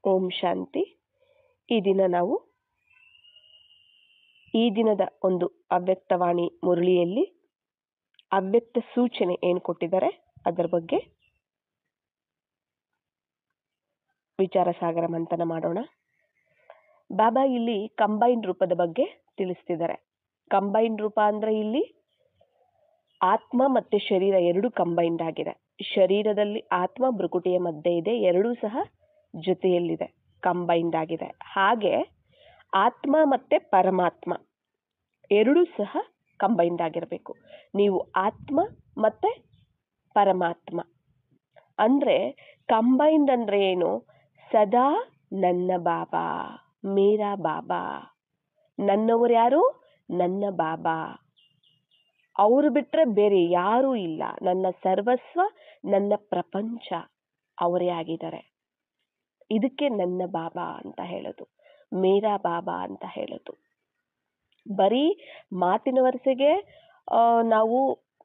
ಓಂ ಶಾಂತಿ. ಈ ದಿನ ನಾವು ಈ ದಿನದ ಒಂದು ಅವ್ಯಕ್ತವಾಣಿ ಮುರಳಿಯಲ್ಲಿ ಅವ್ಯಕ್ತ ಸೂಚನೆ ಏನು ಕೊಟ್ಟಿದ್ದಾರೆ ಅದರ ಬಗ್ಗೆ ವಿಚಾರ ಸಾಗರ ಮಂಥನ ಮಾಡೋಣ. ಬಾಬಾ ಇಲ್ಲಿ ಕಂಬೈನ್ ರೂಪದ ಬಗ್ಗೆ ತಿಳಿಸ್ತಿದ್ದಾರೆ. ಕಂಬೈನ್ ರೂಪ ಅಂದ್ರೆ ಇಲ್ಲಿ ಆತ್ಮ ಮತ್ತೆ ಶರೀರ ಎರಡು ಕಂಬೈನ್ಡ್ ಆಗಿದೆ. ಶರೀರದಲ್ಲಿ ಆತ್ಮ ಭ್ರುಕುಟಿಯ ಮಧ್ಯೆ ಇದೆ, ಎರಡೂ ಸಹ ಜೊತೆಯಲ್ಲಿದೆ, ಕಂಬೈನ್ಡ್ ಆಗಿದೆ. ಹಾಗೆ ಆತ್ಮ ಮತ್ತೆ ಪರಮಾತ್ಮ ಎರಡೂ ಸಹ ಕಂಬೈನ್ಡ್ ಆಗಿರಬೇಕು. ನೀವು ಆತ್ಮ ಮತ್ತೆ ಪರಮಾತ್ಮ ಅಂದ್ರೆ ಕಂಬೈನ್ಡ್ ಅಂದ್ರೆ ಏನು? ಸದಾ ನನ್ನ ಬಾಬಾ, ಮೇರಾ ಬಾಬಾ. ನನ್ನವರು ಯಾರು? ನನ್ನ ಬಾಬಾ. ಅವರು ಬಿಟ್ರೆ ಬೇರೆ ಯಾರೂ ಇಲ್ಲ. ನನ್ನ ಸರ್ವಸ್ವ, ನನ್ನ ಪ್ರಪಂಚ ಅವರೇ ಆಗಿದ್ದಾರೆ. ಇದಕ್ಕೆ ನನ್ನ ಬಾಬಾ ಅಂತ ಹೇಳೋದು, ಮೇರಾ ಬಾಬಾ ಅಂತ ಹೇಳೋದು. ಬರೀ ಮಾತಿನ ವರಸೆಗೆ ನಾವು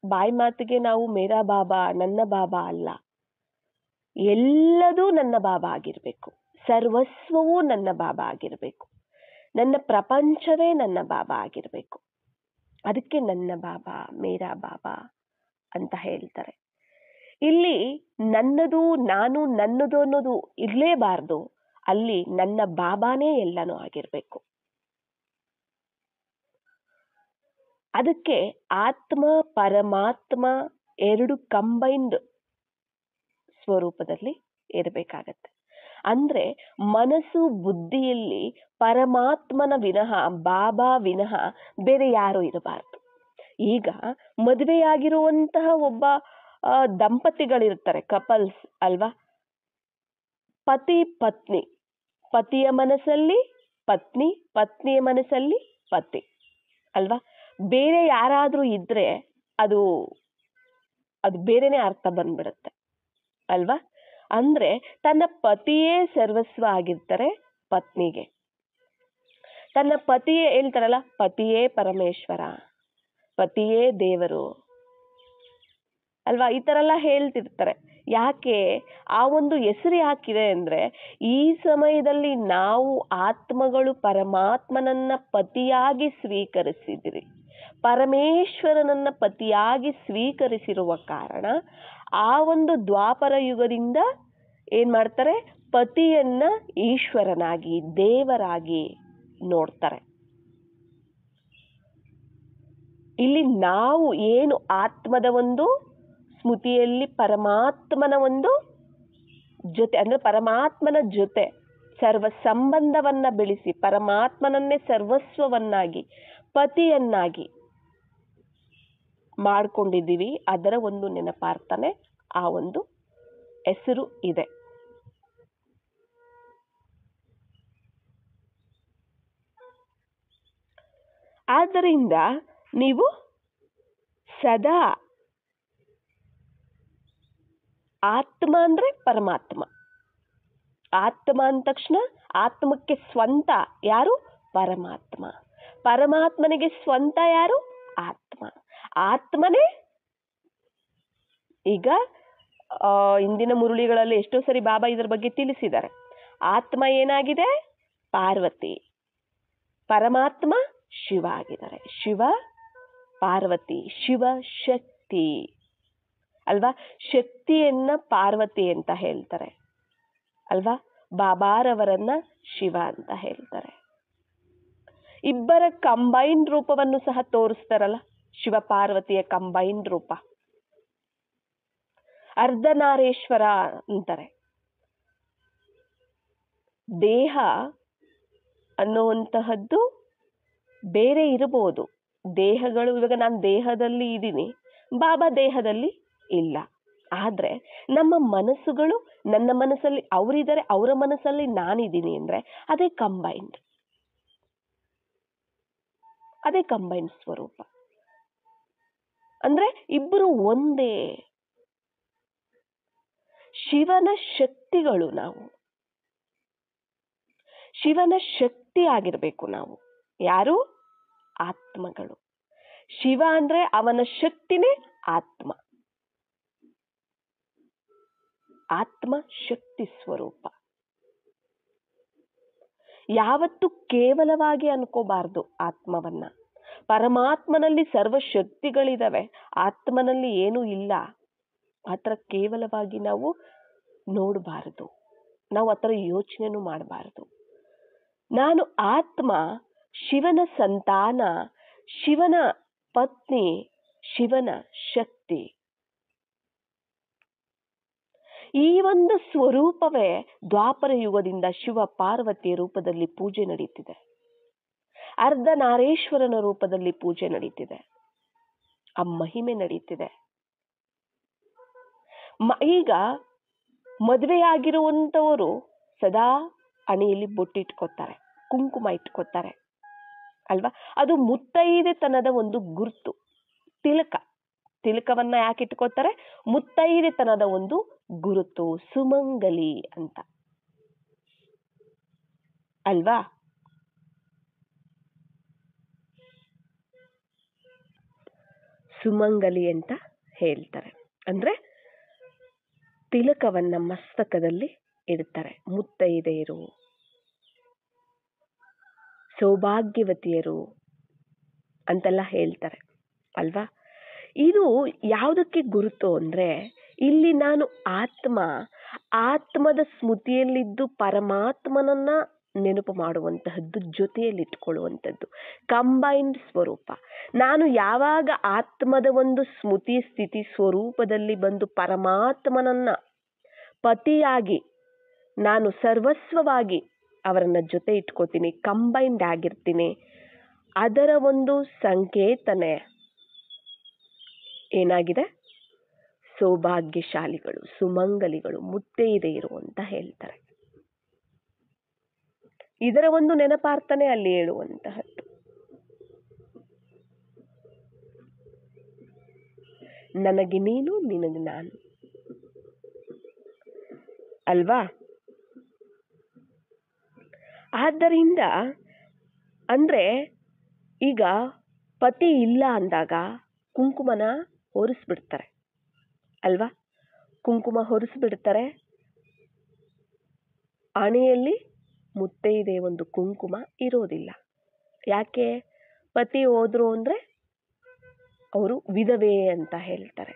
ಬಾಯಿ ಮಾತಿಗೆ ನಾವು ಮೇರಾ ಬಾಬಾ, ನನ್ನ ಬಾಬಾ ಅಲ್ಲ. ಎಲ್ಲದೂ ನನ್ನ ಬಾಬಾ ಆಗಿರಬೇಕು. ಸರ್ವಸ್ವವೂ ನನ್ನ ಬಾಬಾ ಆಗಿರಬೇಕು. ನನ್ನ ಪ್ರಪಂಚವೇ ನನ್ನ ಬಾಬಾ ಆಗಿರಬೇಕು. ಅದಕ್ಕೆ ನನ್ನ ಬಾಬಾ, ಮೇರಾ ಬಾಬಾ ಅಂತ ಹೇಳ್ತಾರೆ. ಇಲ್ಲಿ ನನ್ನದು, ನಾನು, ನನ್ನದು ಅನ್ನೋದು ಇರಲೇಬಾರ್ದು. ಅಲ್ಲಿ ನನ್ನ ಬಾಬಾನೇ ಎಲ್ಲನೂ ಆಗಿರಬೇಕು. ಅದಕ್ಕೆ ಆತ್ಮ ಪರಮಾತ್ಮ ಎರಡು ಕಂಬೈನ್ಡ್ ಸ್ವರೂಪದಲ್ಲಿ ಇರಬೇಕಾಗತ್ತೆ. ಅಂದ್ರೆ ಮನಸ್ಸು ಬುದ್ಧಿಯಲ್ಲಿ ಪರಮಾತ್ಮನ ವಿನಃ, ಬಾಬಾ ವಿನಃ ಬೇರೆ ಯಾರು ಇರಬಾರ್ದು. ಈಗ ಮದುವೆಯಾಗಿರುವಂತಹ ಒಬ್ಬ ದಂಪತಿಗಳಿರ್ತಾರೆ, ಕಪಲ್ಸ್ ಅಲ್ವಾ? ಪತಿ ಪತ್ನಿ, ಪತಿಯ ಮನಸ್ಸಲ್ಲಿ ಪತ್ನಿ, ಪತ್ನಿಯ ಮನಸ್ಸಲ್ಲಿ ಪತಿ ಅಲ್ವಾ? ಬೇರೆ ಯಾರಾದ್ರೂ ಇದ್ರೆ ಅದು ಬೇರೆನೆ ಅರ್ಥ ಬಂದ್ಬಿಡುತ್ತೆ ಅಲ್ವಾ? ಅಂದ್ರೆ ತನ್ನ ಪತಿಯೇ ಸರ್ವಸ್ವ ಆಗಿರ್ತಾರೆ ಪತ್ನಿಗೆ. ತನ್ನ ಪತಿಯೇ ಹೇಳ್ತಾರಲ್ಲ, ಪತಿಯೇ ಪರಮೇಶ್ವರ, ಪತಿಯೇ ದೇವರು ಅಲ್ವಾ? ಈ ತರ ಎಲ್ಲ ಹೇಳ್ತಿರ್ತಾರೆ. ಯಾಕೆ ಆ ಒಂದು ಹೆಸರು ಯಾಕಿದೆ ಅಂದ್ರೆ, ಈ ಸಮಯದಲ್ಲಿ ನಾವು ಆತ್ಮಗಳು ಪರಮಾತ್ಮನನ್ನ ಪತಿಯಾಗಿ ಸ್ವೀಕರಿಸಿದಿರಿ, ಪರಮೇಶ್ವರನನ್ನ ಪತಿಯಾಗಿ ಸ್ವೀಕರಿಸಿರುವ ಕಾರಣ ಆ ಒಂದು ದ್ವಾಪರ ಯುಗದಿಂದ ಏನ್ ಮಾಡ್ತಾರೆ? ಪತಿಯನ್ನ ಈಶ್ವರನಾಗಿ, ದೇವರಾಗಿ ನೋಡ್ತಾರೆ. ಇಲ್ಲಿ ನಾವು ಏನು ಆತ್ಮದ ಒಂದು ಸ್ಮೃತಿಯಲ್ಲಿ ಪರಮಾತ್ಮನ ಒಂದು ಜೊತೆ ಅಂದ್ರೆ ಪರಮಾತ್ಮನ ಜೊತೆ ಸರ್ವ ಸಂಬಂಧವನ್ನ ಬೆಳೆಸಿ ಪರಮಾತ್ಮನನ್ನೇ ಸರ್ವಸ್ವವನ್ನಾಗಿ, ಪತಿಯನ್ನಾಗಿ ಮಾಡ್ಕೊಂಡಿದ್ದೀವಿ. ಅದರ ಒಂದು ನೆನಪಾರ್ಥನೆ ಆ ಒಂದು ಹೆಸರು ಇದೆ. ಆದ್ದರಿಂದ ನೀವು ಸದಾ ಆತ್ಮ ಅಂದ್ರೆ ಪರಮಾತ್ಮ. ಆತ್ಮ ಅಂದ ತಕ್ಷಣ ಆತ್ಮಕ್ಕೆ ಸ್ವಂತ ಯಾರು? ಪರಮಾತ್ಮ. ಪರಮಾತ್ಮನಿಗೆ ಸ್ವಂತ ಯಾರು? ಆತ್ಮ. ಆತ್ಮನೇ ಈಗ ಇಂದಿನ ಮುರುಳಿಗಳಲ್ಲಿ ಎಷ್ಟೋ ಸರಿ ಬಾಬಾ ಇದರ ಬಗ್ಗೆ ತಿಳಿಸಿದ್ದಾರೆ. ಆತ್ಮ ಏನಾಗಿದೆ? ಪಾರ್ವತಿ. ಪರಮಾತ್ಮ ಶಿವ ಆಗಿದ್ದಾರೆ. ಶಿವ ಪಾರ್ವತಿ, ಶಿವ ಶಕ್ತಿ ಅಲ್ವಾ? ಶಕ್ತಿಯನ್ನ ಪಾರ್ವತಿ ಅಂತ ಹೇಳ್ತಾರೆ ಅಲ್ವಾ? ಬಾಬಾರವರನ್ನ ಶಿವ ಅಂತ ಹೇಳ್ತಾರೆ. ಇಬ್ಬರ ಕಂಬೈನ್ಡ್ ರೂಪವನ್ನು ಸಹ ತೋರಿಸ್ತಾರಲ್ಲ, ಶಿವ ಪಾರ್ವತಿಯ ಕಂಬೈನ್ಡ್ ರೂಪ. ಅರ್ಧನಾರೇಶ್ವರ ಅಂತಾರೆ. ದೇಹ ಅನ್ನುವಂತಹದ್ದು ಬೇರೆ ಇರಬಹುದು. ದೇಹಗಳು, ಇವಾಗ ನಾನು ದೇಹದಲ್ಲಿ ಇದ್ದೀನಿ, ಬಾಬಾ ದೇಹದಲ್ಲಿ ಇಲ್ಲ. ಆದ್ರೆ ನಮ್ಮ ಮನಸ್ಸುಗಳು, ನನ್ನ ಮನಸ್ಸಲ್ಲಿ ಅವರಿದ್ದಾರೆ, ಅವರ ಮನಸ್ಸಲ್ಲಿ ನಾನಿದ್ದೀನಿ ಅಂದ್ರೆ ಅದೇ ಕಂಬೈನ್ಡ್, ಅದೇ ಕಂಬೈನ್ಡ್ ಸ್ವರೂಪ. ಅಂದ್ರೆ ಇಬ್ಬರು ಒಂದೇ. ಶಿವನ ಶಕ್ತಿಗಳು ನಾವು, ಶಿವನ ಶಕ್ತಿ ಆಗಿರ್ಬೇಕು ನಾವು. ಯಾರು? ಆತ್ಮಗಳು. ಶಿವ ಅಂದ್ರೆ ಅವನ ಶಕ್ತಿನೇ ಆತ್ಮ. ಆತ್ಮ ಶಕ್ತಿ ಸ್ವರೂಪ. ಯಾವತ್ತೂ ಕೇವಲವಾಗಿ ಅನ್ಕೋಬಾರ್ದು ಆತ್ಮವನ್ನ. ಪರಮಾತ್ಮನಲ್ಲಿ ಸರ್ವಶಕ್ತಿಗಳಿದಾವೆ, ಆತ್ಮನಲ್ಲಿ ಏನೂ ಇಲ್ಲ. ಆ ಥರ ಕೇವಲವಾಗಿ ನಾವು ನೋಡಬಾರದು, ನಾವು ಆ ಥರ ಯೋಚನೆನೂ ಮಾಡಬಾರದು. ನಾನು ಆತ್ಮ, ಶಿವನ ಸಂತಾನ, ಶಿವನ ಪತ್ನಿ, ಶಿವನ ಶಕ್ತಿ. ಈ ಒಂದು ಸ್ವರೂಪವೇ ದ್ವಾಪರ ಯುಗದಿಂದ ಶಿವ ಪಾರ್ವತಿಯ ರೂಪದಲ್ಲಿ ಪೂಜೆ ನಡೀತಿದೆ. ಅರ್ಧನಾರೀಶ್ವರನ ರೂಪದಲ್ಲಿ ಪೂಜೆ ನಡೀತಿದೆ. ಆ ಮಹಿಮೆ ನಡೀತಿದೆ. ಈಗ ಮದುವೆಯಾಗಿರುವಂಥವರು ಸದಾ ಹಣೆಯಲ್ಲಿ ಬೊಟ್ಟಿಟ್ಕೋತಾರೆ, ಕುಂಕುಮ ಇಟ್ಕೋತಾರೆ ಅಲ್ವಾ? ಅದು ಮುತ್ತೈದೆತನದ ಒಂದು ಗುರುತು, ತಿಲಕ. ತಿಲಕವನ್ನ ಯಾಕೆ ಇಟ್ಕೋತಾರೆ? ಮುತ್ತೈದೆತನದ ಒಂದು ಗುರುತು, ಸುಮಂಗಲಿ ಅಂತ ಅಲ್ವಾ? ಸುಮಂಗಲಿ ಅಂತ ಹೇಳ್ತಾರೆ. ಅಂದ್ರೆ ತಿಲಕವನ್ನ ಮಸ್ತಕದಲ್ಲಿ ಇಡ್ತಾರೆ. ಮುತ್ತೈದೆಯರು, ಸೌಭಾಗ್ಯವತಿಯರು ಅಂತೆಲ್ಲ ಹೇಳ್ತಾರೆ ಅಲ್ವಾ? ಇದು ಯಾವುದಕ್ಕೆ ಗುರುತು ಅಂದ್ರೆ, ಇಲ್ಲಿ ನಾನು ಆತ್ಮ, ಆತ್ಮದ ಸ್ಮೃತಿಯಲ್ಲಿದ್ದು ಪರಮಾತ್ಮನನ್ನ ನೆನಪು ಮಾಡುವಂತಹದ್ದು, ಜೊತೆಯಲ್ಲಿ ಇಟ್ಕೊಳ್ಳುವಂಥದ್ದು, ಕಂಬೈನ್ಡ್ ಸ್ವರೂಪ. ನಾನು ಯಾವಾಗ ಆತ್ಮದ ಒಂದು ಸ್ಮೃತಿ ಸ್ಥಿತಿ ಸ್ವರೂಪದಲ್ಲಿ ಬಂದು ಪರಮಾತ್ಮನನ್ನ ಪತಿಯಾಗಿ ನಾನು ಸರ್ವಸ್ವವಾಗಿ ಅವರನ್ನ ಜೊತೆ ಇಟ್ಕೋತೀನಿ, ಕಂಬೈನ್ಡ್ ಆಗಿರ್ತೀನಿ, ಅದರ ಒಂದು ಸಂಕೇತನೆ ಏನಾಗಿದೆ? ಸೌಭಾಗ್ಯಶಾಲಿಗಳು, ಸುಮಂಗಲಿಗಳು, ಮುತ್ತೈದೆಯರು ಅಂತ ಹೇಳ್ತಾರೆ. ಇದರ ಒಂದು ನೆನಪಾರ್ಥನೆ ಅಲ್ಲಿ ಹೇಳುವಂತಹದ್ದು. ನನಗೆ ನೀನು, ನಿನಗೆ ನಾನು ಅಲ್ವಾ? ಆದ್ದರಿಂದ ಅಂದ್ರೆ ಈಗ ಪತಿ ಇಲ್ಲ ಅಂದಾಗ ಕುಂಕುಮನ ಹೊರಿಸ್ಬಿಡ್ತಾರೆ ಅಲ್ವಾ? ಕುಂಕುಮ ಹೊರಿಸ್ಬಿಡ್ತಾರೆ. ಹಣೆಯಲ್ಲಿ ಮುತ್ತೈದೆ ಒಂದು ಕುಂಕುಮ ಇರೋದಿಲ್ಲ. ಯಾಕೆ? ಪತಿ ಹೋದ್ರು ಅಂದ್ರೆ ಅವರು ವಿಧವೆ ಅಂತ ಹೇಳ್ತಾರೆ.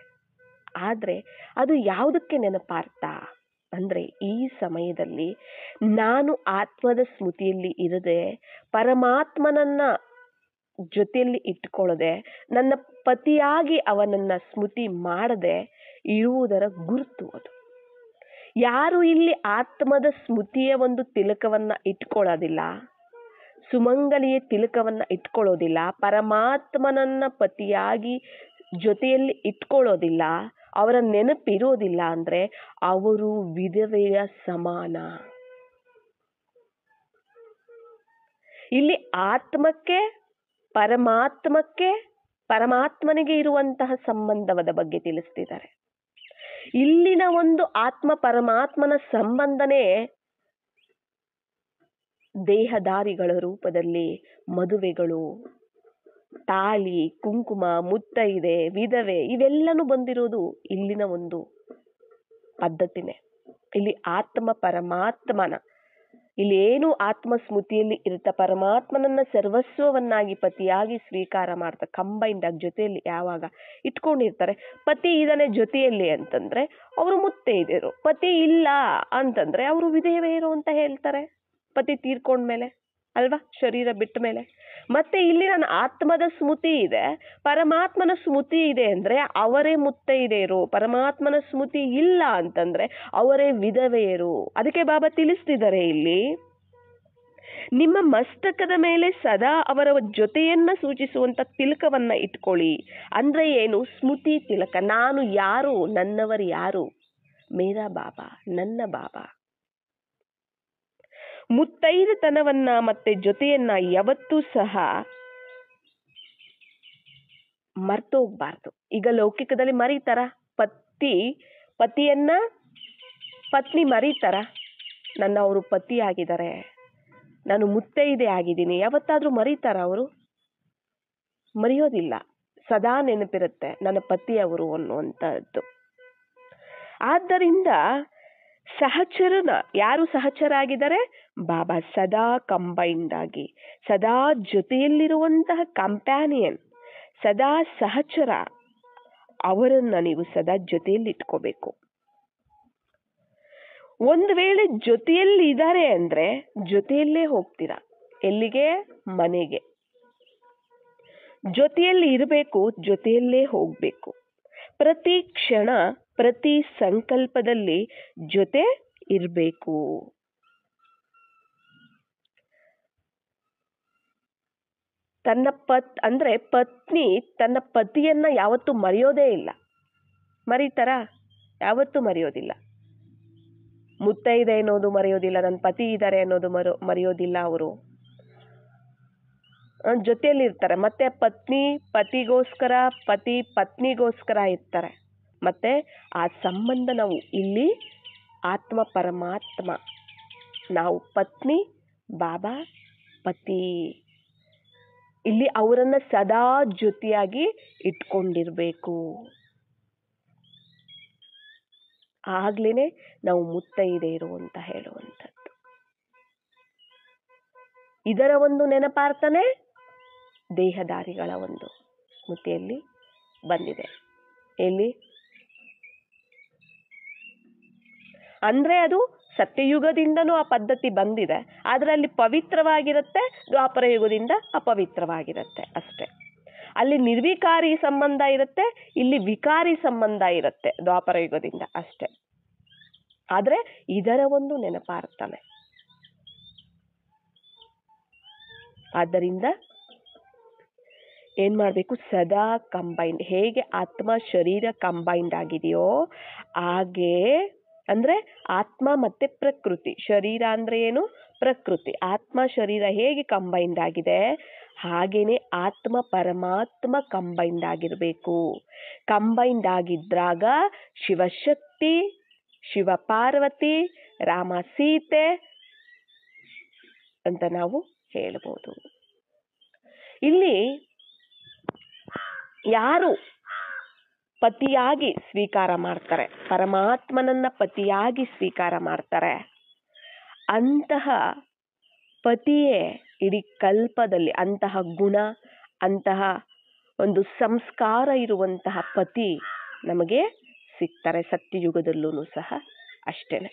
ಆದ್ರೆ ಅದು ಯಾವುದಕ್ಕೆ ನೆನಪಾರ್ಥ ಅಂದ್ರೆ, ಈ ಸಮಯದಲ್ಲಿ ನಾನು ಆತ್ಮದ ಸ್ಮೃತಿಯಲ್ಲಿ ಇರದೆ ಪರಮಾತ್ಮನನ್ನ ಜೊತೆಯಲ್ಲಿ ಇಟ್ಕೊಳ್ಳದೆ, ನನ್ನ ಪತಿಯಾಗಿ ಅವನನ್ನ ಸ್ಮೃತಿ ಮಾಡದೆ ಇರುವುದರ ಗುರುತು ಅದು. ಯಾರು ಇಲ್ಲಿ ಆತ್ಮದ ಸ್ಮೃತಿಯ ಒಂದು ತಿಲಕವನ್ನ ಇಟ್ಕೊಳ್ಳೋದಿಲ್ಲ, ಸುಮಂಗಲಿಯ ತಿಲಕವನ್ನ ಇಟ್ಕೊಳ್ಳೋದಿಲ್ಲ, ಪರಮಾತ್ಮನನ್ನ ಪತಿಯಾಗಿ ಜೊತೆಯಲ್ಲಿ ಇಟ್ಕೊಳ್ಳೋದಿಲ್ಲ, ಅವರ ನೆನಪಿರೋದಿಲ್ಲ ಅಂದ್ರೆ ಅವರು ವಿಧವೆಯ ಸಮಾನ. ಇಲ್ಲಿ ಆತ್ಮಕ್ಕೆ ಪರಮಾತ್ಮನಿಗೆ ಇರುವಂತಹ ಸಂಬಂಧದ ಬಗ್ಗೆ ತಿಳಿಸ್ತಿದ್ದಾರೆ. ಇಲ್ಲಿನ ಒಂದು ಆತ್ಮ ಪರಮಾತ್ಮನ ಸಂಬಂಧನೇ ದೇಹದಾರಿಗಳ ರೂಪದಲ್ಲಿ ಮದುವೆಗಳು, ತಾಳಿ, ಕುಂಕುಮ, ಮುತ್ತೈದೆ, ವಿಧವೆ ಇವೆಲ್ಲನೂ ಬಂದಿರೋದು ಇಲ್ಲಿನ ಒಂದು ಪದ್ಧತಿನೇ. ಇಲ್ಲಿ ಆತ್ಮ ಪರಮಾತ್ಮನ, ಇಲ್ಲಿ ಏನು ಆತ್ಮ ಸ್ಮೃತಿಯಲ್ಲಿ ಇರುತ್ತ ಪರಮಾತ್ಮನನ್ನ ಸರ್ವಸ್ವವನ್ನಾಗಿ ಪತಿಯಾಗಿ ಸ್ವೀಕಾರ ಮಾಡ್ತಾ ಕಂಬೈಂಡ್ ಆಗಿ ಜೊತೆಯಲ್ಲಿ ಯಾವಾಗ ಇಟ್ಕೊಂಡಿರ್ತಾರೆ. ಪತಿ ಇದನ್ನೇ ಜೊತೆಯಲ್ಲಿ ಅಂತಂದ್ರೆ ಅವರು ಮುತ್ತೈದೆಯರು, ಪತಿ ಇಲ್ಲ ಅಂತಂದ್ರೆ ಅವರು ವಿಧವೆಯರು ಅಂತ ಹೇಳ್ತಾರೆ. ಪತಿ ತೀರ್ಕೊಂಡ್ಮೇಲೆ ಅಲ್ವಾ, ಶರೀರ ಬಿಟ್ಟ ಮೇಲೆ. ಮತ್ತೆ ಇಲ್ಲಿ ನನ್ನ ಆತ್ಮದ ಸ್ಮೃತಿ ಇದೆ, ಪರಮಾತ್ಮನ ಸ್ಮೃತಿ ಇದೆ ಅಂದ್ರೆ ಅವರೇ ಮುತ್ತೈದೆಯರು. ಪರಮಾತ್ಮನ ಸ್ಮೃತಿ ಇಲ್ಲ ಅಂತಂದ್ರೆ ಅವರೇ ವಿಧವೆಯರು. ಅದಕ್ಕೆ ಬಾಬಾ ತಿಳಿಸ್ತಿದ್ದಾರೆ ಇಲ್ಲಿ, ನಿಮ್ಮ ಮಸ್ತಕದ ಮೇಲೆ ಸದಾ ಅವರ ಜೊತೆಯನ್ನ ಸೂಚಿಸುವಂತ ತಿಲಕವನ್ನ ಇಟ್ಕೊಳ್ಳಿ. ಅಂದ್ರೆ ಏನು? ಸ್ಮೃತಿ ತಿಲಕ. ನಾನು ಯಾರು, ನನ್ನವರು ಯಾರು? ಮೇರಾ ಬಾಬಾ, ನನ್ನ ಬಾಬಾ. ಮುತ್ತೈದೆತನವನ್ನ ಮತ್ತೆ ಜೊತೆಯನ್ನ ಯಾವತ್ತೂ ಸಹ ಮರ್ತೋಗ್ಬಾರ್ದು. ಈಗ ಲೌಕಿಕದಲ್ಲಿ ಮರೀತಾರ? ಪತಿಯನ್ನ ಪತ್ನಿ ಮರೀತಾರ? ನನ್ನ ಅವರು ಪತಿ ಆಗಿದ್ದಾರೆ, ನಾನು ಮುತ್ತೈದೆ ಆಗಿದ್ದೀನಿ, ಯಾವತ್ತಾದ್ರೂ ಮರೀತಾರ ಅವರು? ಮರೆಯೋದಿಲ್ಲ. ಸದಾ ನೆನಪಿರುತ್ತೆ ನನ್ನ ಪತಿ ಅವರು ಅನ್ನುವಂಥದ್ದು. ಆದ್ದರಿಂದ ಸಹಚರನ ಯಾರು ಸಹಚರ ಆಗಿದ್ದಾರೆ? ಬಾಬಾ ಸದಾ ಕಂಬೈನ್ಡ್ ಆಗಿ, ಸದಾ ಜೊತೆಯಲ್ಲಿರುವಂತಹ ಕಂಪ್ಯಾನಿಯನ್, ಸದಾ ಸಹಚರ, ಅವರನ್ನ ನೀವು ಸದಾ ಜೊತೆಯಲ್ಲಿ ಇಟ್ಕೋಬೇಕು. ಒಂದು ವೇಳೆ ಜೊತೆಯಲ್ಲಿ ಇದ್ದಾರೆ ಅಂದ್ರೆ ಜೊತೆಯಲ್ಲೇ ಹೋಗ್ತೀರಾ. ಎಲ್ಲಿಗೆ? ಮನೆಗೆ. ಜೊತೆಯಲ್ಲಿ ಇರಬೇಕು, ಜೊತೆಯಲ್ಲೇ ಹೋಗ್ಬೇಕು. ಪ್ರತಿ ಕ್ಷಣ, ಪ್ರತಿ ಸಂಕಲ್ಪದಲ್ಲಿ ಜೊತೆ ಇರಬೇಕು. ತನ್ನ ಅಂದ್ರೆ ಪತ್ನಿ ತನ್ನ ಪತಿಯನ್ನ ಯಾವತ್ತೂ ಮರೆಯೋದೇ ಇಲ್ಲ. ಮರೀತಾರ? ಯಾವತ್ತೂ ಮರೆಯೋದಿಲ್ಲ. ಮುತ್ತೈದೆ ಅನ್ನೋದು ಮರೆಯೋದಿಲ್ಲ, ನನ್ನ ಪತಿ ಇದ್ದಾರೆ ಅನ್ನೋದು ಮರೆಯೋದಿಲ್ಲ. ಅವರು ಜೊತೆಯಲ್ಲಿ ಇರ್ತಾರೆ. ಮತ್ತೆ ಪತ್ನಿ ಪತಿಗೋಸ್ಕರ, ಪತಿ ಪತ್ನಿಗೋಸ್ಕರ ಇರ್ತಾರೆ. ಮತ್ತೆ ಆ ಸಂಬಂಧ ನಾವು ಇಲ್ಲಿ ಆತ್ಮ ಪರಮಾತ್ಮ, ನಾವು ಪತ್ನಿ, ಬಾಬಾ ಪತಿ, ಇಲ್ಲಿ ಅವರನ್ನ ಸದಾ ಜೊತೆಯಾಗಿ ಇಟ್ಕೊಂಡಿರ್ಬೇಕು. ಆಗ್ಲೇನೆ ನಾವು ಮುತ್ತೈದೆಯರು ಅಂತ ಹೇಳುವಂಥದ್ದು. ಇದರ ಒಂದು ನೆನಪಾರ್ಥನೆ ದೇಹದಾರಿಗಳ ಒಂದು ಸ್ಮೃತಿಯಲ್ಲಿ ಬಂದಿದೆ. ಎಲ್ಲಿ? ಅಂದ್ರೆ ಅದು ಸತ್ಯಯುಗದಿಂದನೂ ಆ ಪದ್ಧತಿ ಬಂದಿದೆ. ಆದ್ರೆ ಅಲ್ಲಿ ಪವಿತ್ರವಾಗಿರುತ್ತೆ, ದ್ವಾಪರ ಯುಗದಿಂದ ಅಪವಿತ್ರವಾಗಿರುತ್ತೆ ಅಷ್ಟೇ. ಅಲ್ಲಿ ನಿರ್ವಿಕಾರಿ ಸಂಬಂಧ ಇರುತ್ತೆ, ಇಲ್ಲಿ ವಿಕಾರಿ ಸಂಬಂಧ ಇರುತ್ತೆ ದ್ವಾಪರ ಯುಗದಿಂದ ಅಷ್ಟೇ. ಆದ್ರೆ ಇದರ ಒಂದು ನೆನಪಾರ್ಥನೆ. ಆದ್ದರಿಂದ ಏನ್ ಮಾಡ್ಬೇಕು? ಸದಾ ಕಂಬೈನ್ಡ್. ಹೇಗೆ ಆತ್ಮ ಶರೀರ ಕಂಬೈನ್ಡ್ ಆಗಿದೆಯೋ ಹಾಗೆ, ಅಂದ್ರೆ ಆತ್ಮ ಮತ್ತೆ ಪ್ರಕೃತಿ, ಶರೀರ ಅಂದ್ರೆ ಏನು? ಪ್ರಕೃತಿ. ಆತ್ಮ ಶರೀರ ಹೇಗೆ ಕಂಬೈನ್ಡ್ ಆಗಿದೆ ಹಾಗೇನೆ ಆತ್ಮ ಪರಮಾತ್ಮ ಕಂಬೈನ್ಡ್ ಆಗಿರ್ಬೇಕು. ಕಂಬೈನ್ಡ್ ಆಗಿದ್ರಾಗ ಶಿವಶಕ್ತಿ, ಶಿವ ಪಾರ್ವತಿ, ರಾಮ ಸೀತೆ ಅಂತ ನಾವು ಹೇಳ್ಬೋದು. ಇಲ್ಲಿ ಯಾರು ಪತಿಯಾಗಿ ಸ್ವೀಕಾರ ಮಾಡ್ತಾರೆ, ಪರಮಾತ್ಮನನ್ನ ಪತಿಯಾಗಿ ಸ್ವೀಕಾರ ಮಾಡ್ತಾರೆ, ಅಂತಹ ಪತಿಯೇ ಇಡೀ ಕಲ್ಪದಲ್ಲಿ, ಅಂತಹ ಗುಣ, ಅಂತಹ ಒಂದು ಸಂಸ್ಕಾರ ಇರುವಂತಹ ಪತಿ ನಮಗೆ ಸಿಗ್ತಾರೆ. ಸತ್ಯಯುಗದಲ್ಲೂ ಸಹ ಅಷ್ಟೇನೆ.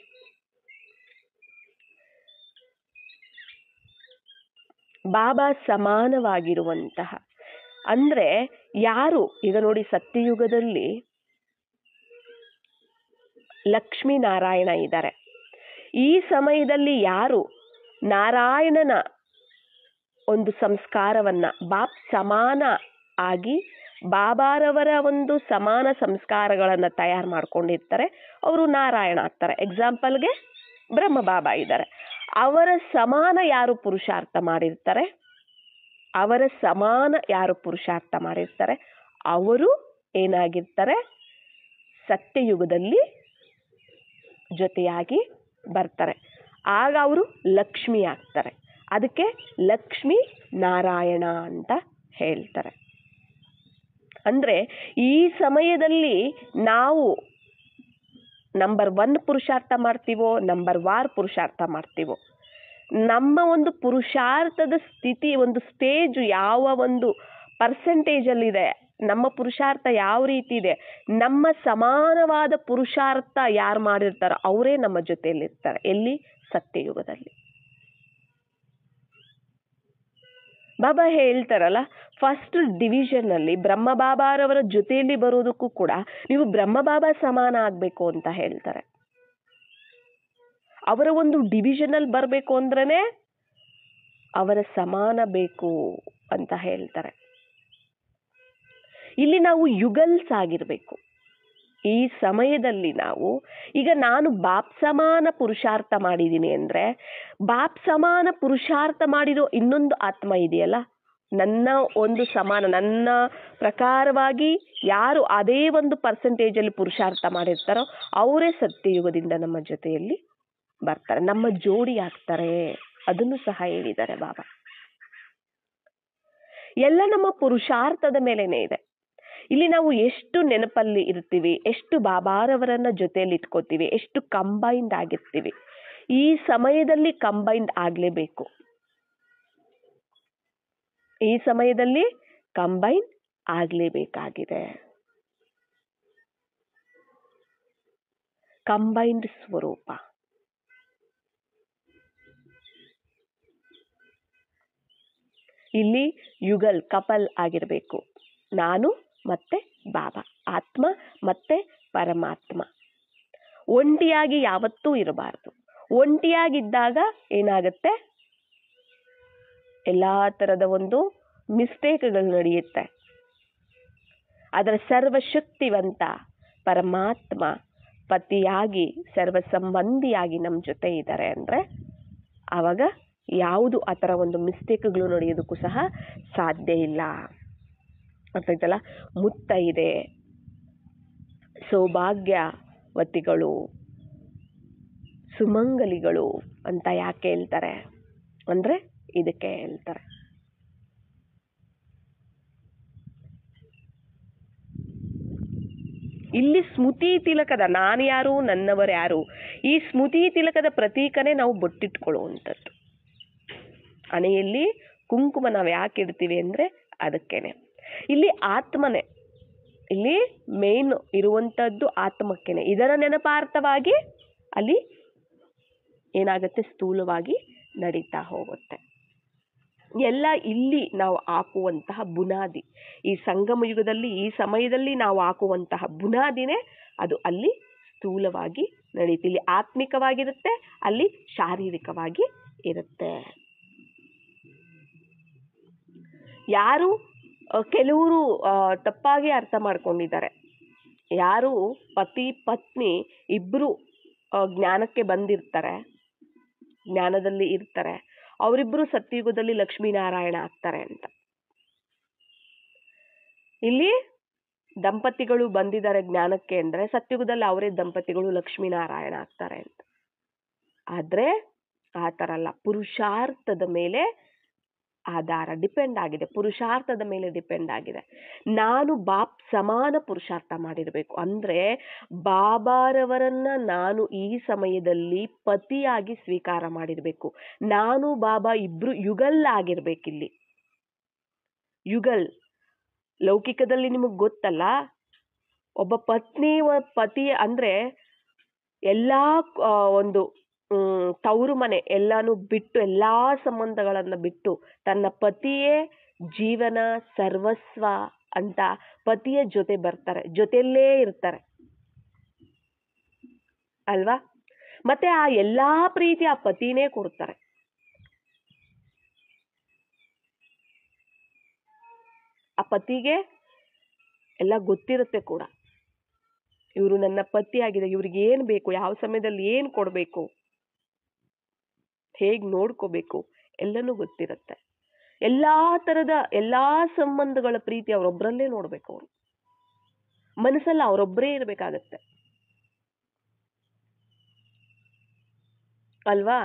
ಬಾಬಾ ಸಮಾನವಾಗಿರುವಂತಹ, ಅಂದ್ರೆ ಯಾರು ಈಗ ನೋಡಿ ಸತ್ಯಯುಗದಲ್ಲಿ ಲಕ್ಷ್ಮೀ ನಾರಾಯಣ ಇದ್ದಾರೆ. ಈ ಸಮಯದಲ್ಲಿ ಯಾರು ನಾರಾಯಣನ ಒಂದು ಸಂಸ್ಕಾರವನ್ನ ಬಾಪ್ ಸಮಾನ ಆಗಿ ಬಾಬಾರವರ ಒಂದು ಸಮಾನ ಸಂಸ್ಕಾರಗಳನ್ನ ತಯಾರು ಮಾಡ್ಕೊಂಡಿರ್ತಾರೆ, ಅವರು ನಾರಾಯಣ ಆಗ್ತಾರೆ. ಎಕ್ಸಾಂಪಲ್ಗೆ ಬ್ರಹ್ಮ ಬಾಬಾ ಇದ್ದಾರೆ. ಅವರ ಸಮಾನ ಯಾರು ಪುರುಷಾರ್ಥ ಮಾಡಿರ್ತಾರೆ, ಅವರ ಸಮಾನ ಯಾರು ಪುರುಷಾರ್ಥ ಮಾಡಿರ್ತಾರೆ, ಅವರು ಏನಾಗಿರ್ತಾರೆ? ಸತ್ಯಯುಗದಲ್ಲಿ ಜೊತೆಯಾಗಿ ಬರ್ತಾರೆ. ಆಗ ಅವರು ಲಕ್ಷ್ಮಿ ಆಗ್ತಾರೆ. ಅದಕ್ಕೆ ಲಕ್ಷ್ಮೀ ನಾರಾಯಣ ಅಂತ ಹೇಳ್ತಾರೆ. ಅಂದ್ರೆ ಈ ಸಮಯದಲ್ಲಿ ನಾವು ನಂಬರ್ 1 ಪುರುಷಾರ್ಥ ಮಾಡ್ತೀವೋ, ನಂಬರ್ 1 ಪುರುಷಾರ್ಥ ಮಾಡ್ತೀವೋ, ನಮ್ಮ ಒಂದು ಪುರುಷಾರ್ಥದ ಸ್ಥಿತಿ, ಒಂದು ಸ್ಟೇಜ್ ಯಾವ ಒಂದು ಪರ್ಸೆಂಟೇಜ್ ಅಲ್ಲಿ ಇದೆ, ನಮ್ಮ ಪುರುಷಾರ್ಥ ಯಾವ ರೀತಿ ಇದೆ, ನಮ್ಮ ಸಮಾನವಾದ ಪುರುಷಾರ್ಥ ಯಾರು ಮಾಡಿರ್ತಾರೋ ಅವರೇ ನಮ್ಮ ಜೊತೆಯಲ್ಲಿರ್ತಾರೆ. ಎಲ್ಲಿ? ಸತ್ಯಯುಗದಲ್ಲಿ. ಬಾಬಾ ಹೇಳ್ತಾರಲ್ಲ, ಫಸ್ಟ್ ಡಿವಿಷನ್ ಅಲ್ಲಿ ಬ್ರಹ್ಮ ಬಾಬಾರವರ ಜೊತೆಯಲ್ಲಿ ಬರೋದಕ್ಕೂ ಕೂಡ ನೀವು ಬ್ರಹ್ಮ ಬಾಬಾ ಸಮಾನ ಆಗ್ಬೇಕು ಅಂತ ಹೇಳ್ತಾರೆ. ಅವರ ಒಂದು ಡಿವಿಷನ್ ಅಲ್ಲಿ ಬರಬೇಕು ಅಂದ್ರೇನೆ ಅವರ ಸಮಾನ ಬೇಕು ಅಂತ ಹೇಳ್ತಾರೆ. ಇಲ್ಲಿ ನಾವು ಯುಗಲ್ಸ್ ಆಗಿರ್ಬೇಕು. ಈ ಸಮಯದಲ್ಲಿ ನಾವು ಈಗ ನಾನು ಬಾಪ್ ಸಮಾನ ಪುರುಷಾರ್ಥ ಮಾಡಿದ್ದೀನಿ ಅಂದ್ರೆ, ಬಾಪ್ ಸಮಾನ ಪುರುಷಾರ್ಥ ಮಾಡಿರೋ ಇನ್ನೊಂದು ಆತ್ಮ ಇದೆಯಲ್ಲ, ನನ್ನ ಒಂದು ಸಮಾನ, ನನ್ನ ಪ್ರಕಾರವಾಗಿ ಯಾರು ಅದೇ ಒಂದು ಪರ್ಸೆಂಟೇಜ್ ಅಲ್ಲಿ ಪುರುಷಾರ್ಥ ಮಾಡಿರ್ತಾರೋ ಅವರೇ ಸತ್ಯಯುಗದಿಂದ ನಮ್ಮ ಜೊತೆಯಲ್ಲಿ ಬರ್ತಾರೆ, ನಮ್ಮ ಜೋಡಿ ಆಗ್ತಾರೆ. ಅದನ್ನು ಸಹ ಹೇಳಿದ್ದಾರೆ ಬಾಬಾ. ಎಲ್ಲ ನಮ್ಮ ಪುರುಷಾರ್ಥದ ಮೇಲೆನೆ ಇದೆ. ಇಲ್ಲಿ ನಾವು ಎಷ್ಟು ನೆನಪಲ್ಲಿ ಇರ್ತೀವಿ, ಎಷ್ಟು ಬಾಬಾರವರನ್ನ ಜೊತೆಯಲ್ಲಿ ಇಟ್ಕೋತೀವಿ, ಎಷ್ಟು ಕಂಬೈನ್ಡ್ ಆಗಿರ್ತೀವಿ. ಈ ಸಮಯದಲ್ಲಿ ಕಂಬೈನ್ಡ್ ಆಗಲೇಬೇಕು. ಈ ಸಮಯದಲ್ಲಿ ಕಂಬೈನ್ ಆಗಲೇಬೇಕಾಗಿದೆ. ಕಂಬೈನ್ಡ್ ಸ್ವರೂಪ. ಇಲ್ಲಿ ಯುಗಲ್ ಕಪಲ್ ಆಗಿರಬೇಕು. ನಾನು ಮತ್ತೆ ಬಾಬಾ, ಆತ್ಮ ಮತ್ತೆ ಪರಮಾತ್ಮ. ಒಂಟಿಯಾಗಿ ಯಾವತ್ತೂ ಇರಬಾರದು. ಒಂಟಿಯಾಗಿದ್ದಾಗ ಏನಾಗುತ್ತೆ, ಎಲ್ಲಾ ತರದ ಒಂದು ಮಿಸ್ಟೇಕ್ಗಳು ನಡೆಯುತ್ತೆ. ಅದರ ಸರ್ವಶಕ್ತಿವಂತ ಪರಮಾತ್ಮ ಪತಿಯಾಗಿ ಸರ್ವ ಸಂಬಂಧಿಯಾಗಿ ನಮ್ಮ ಜೊತೆ ಇದ್ದಾರೆ ಅಂದ್ರೆ ಆವಾಗ ಯಾವುದು ಆ ಥರ ಒಂದು ಮಿಸ್ಟೇಕ್ಗಳು ನಡೆಯೋದಕ್ಕೂ ಸಹ ಸಾಧ್ಯ ಇಲ್ಲ. ಅರ್ಥಾಯ್ತಲ್ಲ? ಮುತ್ತೈದೆ, ಸೌಭಾಗ್ಯವತಿಗಳು, ಸುಮಂಗಲಿಗಳು ಅಂತ ಯಾಕೆ ಹೇಳ್ತಾರೆ ಅಂದ್ರೆ ಇದಕ್ಕೆ ಹೇಳ್ತಾರೆ. ಇಲ್ಲಿ ಸ್ಮೃತಿ ತಿಲಕದ ನಾನು ಯಾರು, ನನ್ನವರು ಯಾರು, ಈ ಸ್ಮೃತಿ ತಿಲಕದ ಪ್ರತೀಕನೇ ನಾವು ಬೊಟ್ಟಿಟ್ಕೊಳ್ಳುವಂಥದ್ದು. ಹಣೆಯಲ್ಲಿ ಕುಂಕುಮ ನಾವು ಯಾಕೆ ಇಡ್ತೀವಿ ಅಂದ್ರೆ ಅದಕ್ಕೇನೆ. ಇಲ್ಲಿ ಆತ್ಮನೇ, ಇಲ್ಲಿ ಮೇನ್ ಇರುವಂತದ್ದು ಆತ್ಮಕ್ಕೇನೆ. ಇದರ ನೆನಪಾರ್ಥವಾಗಿ ಅಲ್ಲಿ ಏನಾಗುತ್ತೆ, ಸ್ಥೂಲವಾಗಿ ನಡೀತಾ ಹೋಗುತ್ತೆ. ಎಲ್ಲ ಇಲ್ಲಿ ನಾವು ಹಾಕುವಂತಹ ಬುನಾದಿ, ಈ ಸಂಗಮ ಯುಗದಲ್ಲಿ ಈ ಸಮಯದಲ್ಲಿ ನಾವು ಹಾಕುವಂತಹ ಬುನಾದಿನೇ ಅದು ಅಲ್ಲಿ ಸ್ಥೂಲವಾಗಿ ನಡೀತಿ. ಇಲ್ಲಿ ಆತ್ಮಿಕವಾಗಿರುತ್ತೆ, ಅಲ್ಲಿ ಶಾರೀರಿಕವಾಗಿ ಇರುತ್ತೆ. ಯಾರು ಕೆಲವರು ತಪ್ಪಾಗಿ ಅರ್ಥ ಮಾಡ್ಕೊಂಡಿದ್ದಾರೆ. ಯಾರು ಪತಿ ಪತ್ನಿ ಇಬ್ರು ಜ್ಞಾನಕ್ಕೆ ಬಂದಿರ್ತಾರೆ, ಜ್ಞಾನದಲ್ಲಿ ಇರ್ತಾರೆ, ಅವರಿಬ್ರು ಸತ್ಯಯುಗದಲ್ಲಿ ಲಕ್ಷ್ಮೀನಾರಾಯಣ ಆಗ್ತಾರೆ ಅಂತ. ಇಲ್ಲಿ ದಂಪತಿಗಳು ಬಂದಿದ್ದಾರೆ ಜ್ಞಾನಕ್ಕೆ ಅಂದ್ರೆ ಸತ್ಯಯುಗದಲ್ಲಿ ಅವರೇ ದಂಪತಿಗಳು ಲಕ್ಷ್ಮೀನಾರಾಯಣ ಆಗ್ತಾರೆ ಅಂತ. ಆದ್ರೆ ಆ ಥರ ಅಲ್ಲ. ಪುರುಷಾರ್ಥದ ಮೇಲೆ ಆಧಾರ ಡಿಪೆಂಡ್ ಆಗಿದೆ, ಪುರುಷಾರ್ಥದ ಮೇಲೆ ಡಿಪೆಂಡ್ ಆಗಿದೆ. ನಾನು ಬಾಪ್ ಸಮಾನ ಪುರುಷಾರ್ಥ ಮಾಡಿರಬೇಕು ಅಂದ್ರೆ ಬಾಬಾರವರನ್ನ ನಾನು ಈ ಸಮಯದಲ್ಲಿ ಪತಿಯಾಗಿ ಸ್ವೀಕಾರ ಮಾಡಿರ್ಬೇಕು. ನಾನು ಬಾಬಾ ಇಬ್ರು ಯುಗಲ್ ಆಗಿರ್ಬೇಕಿಲ್ಲಿ. ಯುಗಲ್ ಲೌಕಿಕದಲ್ಲಿ ನಿಮಗ್ ಗೊತ್ತಲ್ಲ, ಒಬ್ಬ ಪತ್ನಿ ಪತಿ ಅಂದ್ರೆ ಎಲ್ಲಾ ಒಂದು ತವರು ಮನೆ ಎಲ್ಲಾನು ಬಿಟ್ಟು, ಎಲ್ಲಾ ಸಂಬಂಧಗಳನ್ನ ಬಿಟ್ಟು ತನ್ನ ಪತಿಯೇ ಜೀವನ ಸರ್ವಸ್ವ ಅಂತ ಪತಿಯ ಜೊತೆ ಬರ್ತಾರೆ, ಜೊತೆಯಲ್ಲೇ ಇರ್ತಾರೆ ಅಲ್ವಾ? ಮತ್ತೆ ಆ ಎಲ್ಲಾ ಪ್ರೀತಿ ಆ ಪತಿನೇ ಕೊಡ್ತಾರೆ. ಆ ಪತಿಗೆ ಎಲ್ಲ ಗೊತ್ತಿರುತ್ತೆ ಕೂಡ, ಇವರು ನನ್ನ ಪತಿ ಆಗಿದೆ, ಇವ್ರಿಗೆ ಏನ್ ಬೇಕು, ಯಾವ ಸಮಯದಲ್ಲಿ ಏನ್ ಕೊಡ್ಬೇಕು, ಹೇಗ್ ನೋಡ್ಕೋಬೇಕು ಎಲ್ಲನೂ ಗೊತ್ತಿರುತ್ತೆ. ಎಲ್ಲಾ ತರದ ಎಲ್ಲಾ ಸಂಬಂಧಗಳ ಪ್ರೀತಿ ಅವರೊಬ್ಬರಲ್ಲೇ ನೋಡ್ಬೇಕು. ಅವರು ಮನಸ್ಸಲ್ಲಿ ಅವರೊಬ್ಬರೇ ಇರ್ಬೇಕಾಗತ್ತೆ ಅಲ್ವಾ?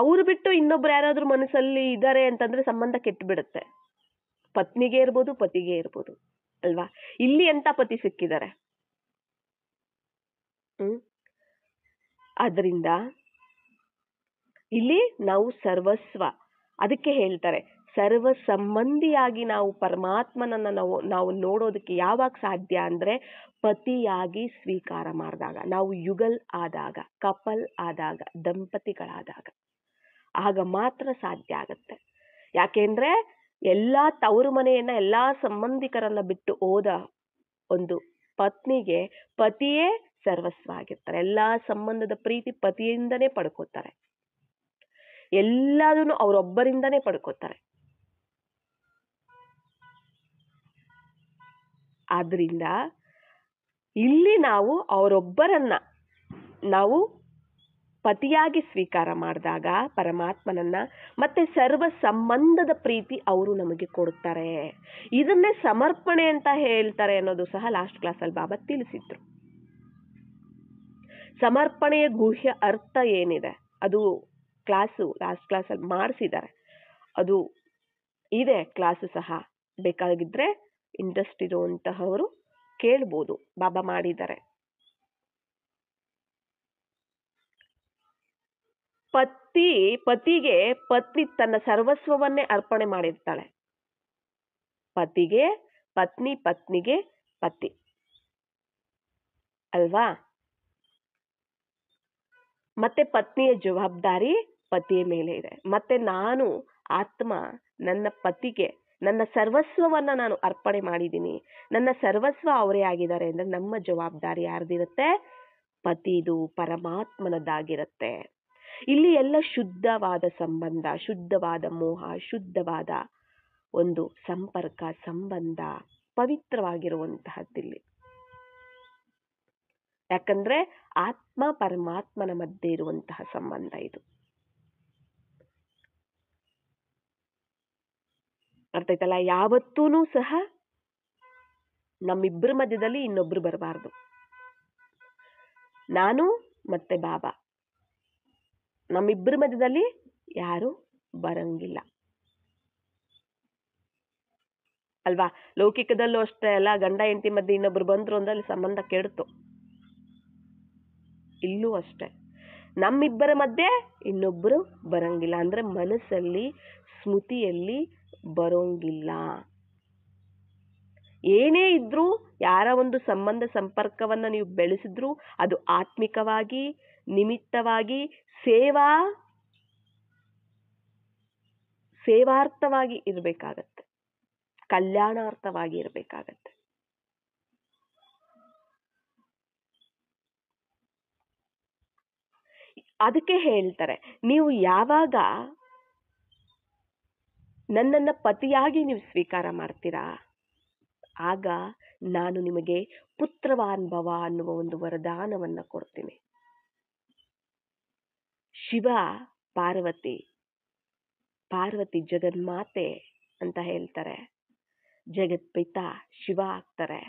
ಅವ್ರು ಬಿಟ್ಟು ಇನ್ನೊಬ್ರು ಯಾರಾದ್ರೂ ಮನಸ್ಸಲ್ಲಿ ಇದ್ದಾರೆ ಅಂತಂದ್ರೆ ಸಂಬಂಧ ಕೆಟ್ಟು ಬಿಡುತ್ತೆ. ಪತ್ನಿಗೆ ಇರ್ಬೋದು, ಪತಿಗೆ ಇರ್ಬೋದು ಅಲ್ವಾ? ಇಲ್ಲಿ ಎಂತ ಪತಿ ಸಿಕ್ಕಿದ್ದಾರೆ. ಆದ್ರಿಂದ ಇಲ್ಲಿ ನಾವು ಸರ್ವಸ್ವ, ಅದಕ್ಕೆ ಹೇಳ್ತಾರೆ ಸರ್ವ ಸಂಬಂಧಿಯಾಗಿ ನಾವು ಪರಮಾತ್ಮನನ್ನ ನಾವು ನೋಡೋದಕ್ಕೆ ಯಾವಾಗ ಸಾಧ್ಯ ಅಂದ್ರೆ ಪತಿಯಾಗಿ ಸ್ವೀಕಾರ ಮಾಡಿದಾಗ, ನಾವು ಯುಗಲ್ ಆದಾಗ, ಕಪಲ್ ಆದಾಗ, ದಂಪತಿಗಳಾದಾಗ, ಆಗ ಮಾತ್ರ ಸಾಧ್ಯ ಆಗತ್ತೆ. ಯಾಕೆಂದ್ರೆ ಎಲ್ಲಾ ತವರು ಮನೆಯನ್ನ ಎಲ್ಲಾ ಸಂಬಂಧಿಕರನ್ನ ಬಿಟ್ಟು ಹೋದ ಒಂದು ಪತ್ನಿಗೆ ಪತಿಯೇ ಸರ್ವಸ್ವ ಆಗಿರ್ತಾರೆ. ಎಲ್ಲಾ ಸಂಬಂಧದ ಪ್ರೀತಿ ಪತಿಯಿಂದನೇ ಪಡ್ಕೋತಾರೆ, ಎಲ್ಲದನ್ನು ಅವರೊಬ್ಬರಿಂದನೇ ಪಡ್ಕೋತಾರೆ. ಆದ್ರಿಂದ ಇಲ್ಲಿ ನಾವು ಅವರೊಬ್ಬರನ್ನ ನಾವು ಪತಿಯಾಗಿ ಸ್ವೀಕಾರ ಮಾಡಿದಾಗ ಪರಮಾತ್ಮನನ್ನ, ಮತ್ತೆ ಸರ್ವ ಸಂಬಂಧದ ಪ್ರೀತಿ ಅವರು ನಮಗೆ ಕೊಡ್ತಾರೆ. ಇದನ್ನೇ ಸಮರ್ಪಣೆ ಅಂತ ಹೇಳ್ತಾರೆ ಅನ್ನೋದು ಸಹ ಲಾಸ್ಟ್ ಕ್ಲಾಸಲ್ಲಿ ಬಾಬಾ ತಿಳಿಸಿದ್ರು. ಸಮರ್ಪಣೆಯ ಗುಹ್ಯ ಅರ್ಥ ಏನಿದೆ ಅದು ಲಾಸ್ಟ್ ಕ್ಲಾಸಲ್ಲಿ ಮಾಡಿಸಿದ್ದಾರೆ, ಅದು ಇದೆ ಕ್ಲಾಸು ಸಹ. ಬೇಕಾಗಿದ್ರೆ ಇಂಟ್ರೆಸ್ಟ್ ಇರುವಂತಹವರು ಕೇಳ್ಬೋದು, ಬಾಬಾ ಮಾಡಿದ್ದಾರೆ. ಪತಿಗೆ ಪತ್ನಿ ತನ್ನ ಸರ್ವಸ್ವವನ್ನೇ ಅರ್ಪಣೆ ಮಾಡಿರ್ತಾಳೆ. ಪತಿಗೆ ಪತ್ನಿ, ಪತ್ನಿಗೆ ಪತಿ ಅಲ್ವಾ? ಮತ್ತೆ ಪತ್ನಿಯ ಜವಾಬ್ದಾರಿ ಪತಿಯ ಮೇಲೆ ಇದೆ. ಮತ್ತೆ ನಾನು ಆತ್ಮ ನನ್ನ ಪತಿಗೆ ನನ್ನ ಸರ್ವಸ್ವವನ್ನ ನಾನು ಅರ್ಪಣೆ ಮಾಡಿದ್ದೀನಿ, ನನ್ನ ಸರ್ವಸ್ವ ಅವರೇ ಆಗಿದ್ದಾರೆ ಅಂದ್ರೆ ನಮ್ಮ ಜವಾಬ್ದಾರಿ ಯಾರ್ದಿರುತ್ತೆ? ಪತಿದು, ಪರಮಾತ್ಮನದ್ದಾಗಿರುತ್ತೆ. ಇಲ್ಲಿ ಎಲ್ಲ ಶುದ್ಧವಾದ ಸಂಬಂಧ, ಶುದ್ಧವಾದ ಮೋಹ, ಶುದ್ಧವಾದ ಒಂದು ಸಂಪರ್ಕ, ಸಂಬಂಧ ಪವಿತ್ರವಾಗಿರುವಂತಹದ್ದಿಲ್ಲಿ. ಯಾಕಂದ್ರೆ ಆತ್ಮ ಪರಮಾತ್ಮನ ಮಧ್ಯೆ ಇರುವಂತಹ ಸಂಬಂಧ ಇದು. ಅರ್ಥ ಆಯ್ತಲ್ಲ? ಯಾವತ್ತೂ ಸಹ ನಮ್ಮಿಬ್ಬರ ಮಧ್ಯದಲ್ಲಿ ಇನ್ನೊಬ್ರು ಬರಬಾರ್ದು. ನಾನು ಮತ್ತೆ ಬಾಬಾ, ನಮ್ಮಿಬ್ಬರ ಮಧ್ಯದಲ್ಲಿ ಯಾರು ಬರಂಗಿಲ್ಲ ಅಲ್ವಾ? ಲೌಕಿಕದಲ್ಲೂ ಅಷ್ಟೇ ಅಲ್ಲ, ಗಂಡ ಹೆಂಡತಿ ಮಧ್ಯೆ ಇನ್ನೊಬ್ರು ಬಂದ್ರು ಅಂದ್ರೆ ಅಲ್ಲಿ ಸಂಬಂಧ ಕೆಡ್ತು. ಇಲ್ಲೂ ಅಷ್ಟೇ, ನಮ್ಮಿಬ್ಬರ ಮಧ್ಯೆ ಇನ್ನೊಬ್ರು ಬರಂಗಿಲ್ಲ ಅಂದ್ರೆ ಮನಸ್ಸಲ್ಲಿ, ಸ್ಮೃತಿಯಲ್ಲಿ ಬರೋಂಗಿಲ್ಲ. ಏನೇ ಇದ್ರೂ, ಯಾರ ಒಂದು ಸಂಬಂಧ ಸಂಪರ್ಕವನ್ನ ನೀವು ಬೆಳೆಸಿದ್ರು ಅದು ಆತ್ಮಿಕವಾಗಿ, ನಿಮಿತ್ತವಾಗಿ, ಸೇವಾರ್ಥವಾಗಿ ಇರಬೇಕಾಗತ್ತೆ, ಕಲ್ಯಾಣಾರ್ಥವಾಗಿ ಇರಬೇಕಾಗತ್ತೆ. ಅದಕ್ಕೆ ಹೇಳ್ತಾರೆ, ನೀವು ಯಾವಾಗ ನನ್ನನ್ನ ಪತಿಯಾಗಿ ನೀವು ಸ್ವೀಕಾರ ಮಾಡ್ತೀರಾ, ಆಗ ನಾನು ನಿಮಗೆ ಪುತ್ರವಾನ್ ಭವ ಅನ್ನುವ ಒಂದು ವರದಾನವನ್ನ ಕೊಡ್ತೀನಿ. ಶಿವ ಪಾರ್ವತಿ ಜಗನ್ಮಾತೆ ಅಂತ ಹೇಳ್ತಾರೆ, ಜಗತ್ಪಿತ ಶಿವ ಆಗ್ತಾರೆ.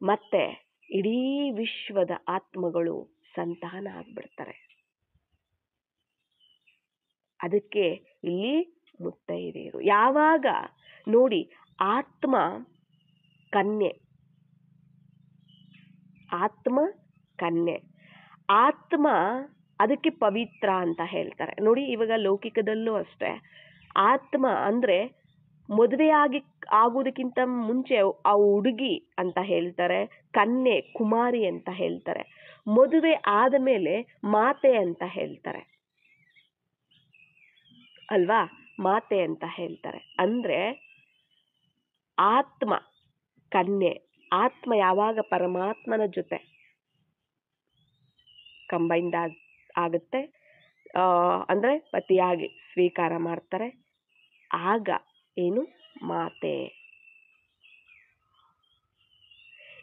ಮತ್ತೆ ಇಡೀ ವಿಶ್ವದ ಆತ್ಮಗಳು ಸಂತಾನ ಆಗ್ಬಿಡ್ತಾರೆ. ಅದಕ್ಕೆ ಇಲ್ಲಿ ಮುತ್ತೈದೆಯರು. ಯಾವಾಗ ನೋಡಿ, ಆತ್ಮ ಕನ್ಯೆ, ಆತ್ಮ ಅದಕ್ಕೆ ಪವಿತ್ರ ಅಂತ ಹೇಳ್ತಾರೆ. ನೋಡಿ, ಇವಾಗ ಲೌಕಿಕದಲ್ಲೂ ಅಷ್ಟೇ, ಆತ್ಮ ಅಂದ್ರೆ ಮದುವೆ ಆಗುವುದಕ್ಕಿಂತ ಮುಂಚೆ ಆ ಹುಡುಗಿ ಅಂತ ಹೇಳ್ತಾರೆ, ಕನ್ಯೆ ಕುಮಾರಿ ಅಂತ ಹೇಳ್ತಾರೆ, ಮದುವೆ ಆದ ಮೇಲೆ ಮಾತೆ ಅಂತ ಹೇಳ್ತಾರೆ ಅಲ್ವಾ? ಮಾತೆ ಅಂತ ಹೇಳ್ತಾರೆ. ಅಂದ್ರೆ ಆತ್ಮ ಕನ್ಯೆ, ಆತ್ಮ ಯಾವಾಗ ಪರಮಾತ್ಮನ ಜೊತೆ ಕಂಬೈನ್ಡ್ ಆಗುತ್ತೆ, ಅಂದ್ರೆ ಪತಿಯಾಗಿ ಸ್ವೀಕಾರ ಮಾಡ್ತಾರೆ, ಆಗ ಏನು ಮಾತೆ.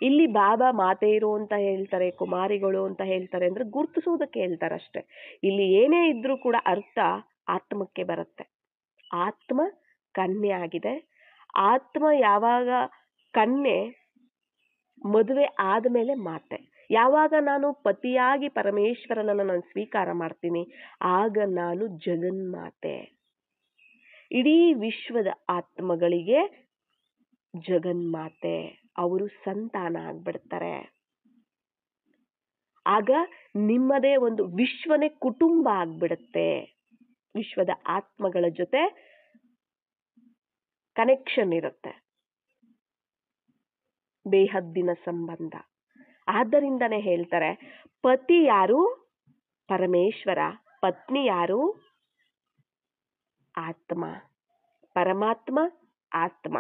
ಇಲ್ಲಿ ಬಾಬಾ ಮಾತೆಯರು ಅಂತ ಹೇಳ್ತಾರೆ, ಕುಮಾರಿಗಳು ಅಂತ ಹೇಳ್ತಾರೆ ಅಂದ್ರೆ ಗುರುತಿಸುವುದಕ್ಕೆ ಹೇಳ್ತಾರೆ ಅಷ್ಟೆ. ಇಲ್ಲಿ ಏನೇ ಇದ್ರೂ ಕೂಡ ಅರ್ಥ ಆತ್ಮಕ್ಕೆ ಬರುತ್ತೆ. ಆತ್ಮ ಕನ್ಯೆ ಆಗಿದೆ. ಆತ್ಮ ಯಾವಾಗ ಕನ್ಯೆ, ಮದುವೆ ಆದ್ಮೇಲೆ ಮಾತೆ. ಯಾವಾಗ ನಾನು ಪತಿಯಾಗಿ ಪರಮೇಶ್ವರನನ್ನು ನಾನು ಸ್ವೀಕಾರ ಮಾಡ್ತೀನಿ, ಆಗ ನಾನು ಜಗನ್ಮಾತೆ. ಇಡೀ ವಿಶ್ವದ ಆತ್ಮಗಳಿಗೆ ಜಗನ್ಮಾತೆ, ಅವರು ಸಂತಾನ ಆಗ್ಬಿಡ್ತಾರೆ. ಆಗ ನಿಮ್ಮದೇ ಒಂದು ವಿಶ್ವನೇ ಕುಟುಂಬ ಆಗ್ಬಿಡುತ್ತೆ. ವಿಶ್ವದ ಆತ್ಮಗಳ ಜೊತೆ ಕನೆಕ್ಷನ್ ಇರುತ್ತೆ, ಬೇಹದ್ದಿನ ಸಂಬಂಧ. ಆದ್ದರಿಂದನೇ ಹೇಳ್ತಾರೆ, ಪತಿ ಯಾರು? ಪರಮೇಶ್ವರ. ಪತ್ನಿ ಯಾರು? ಆತ್ಮ. ಪರಮಾತ್ಮ ಆತ್ಮ.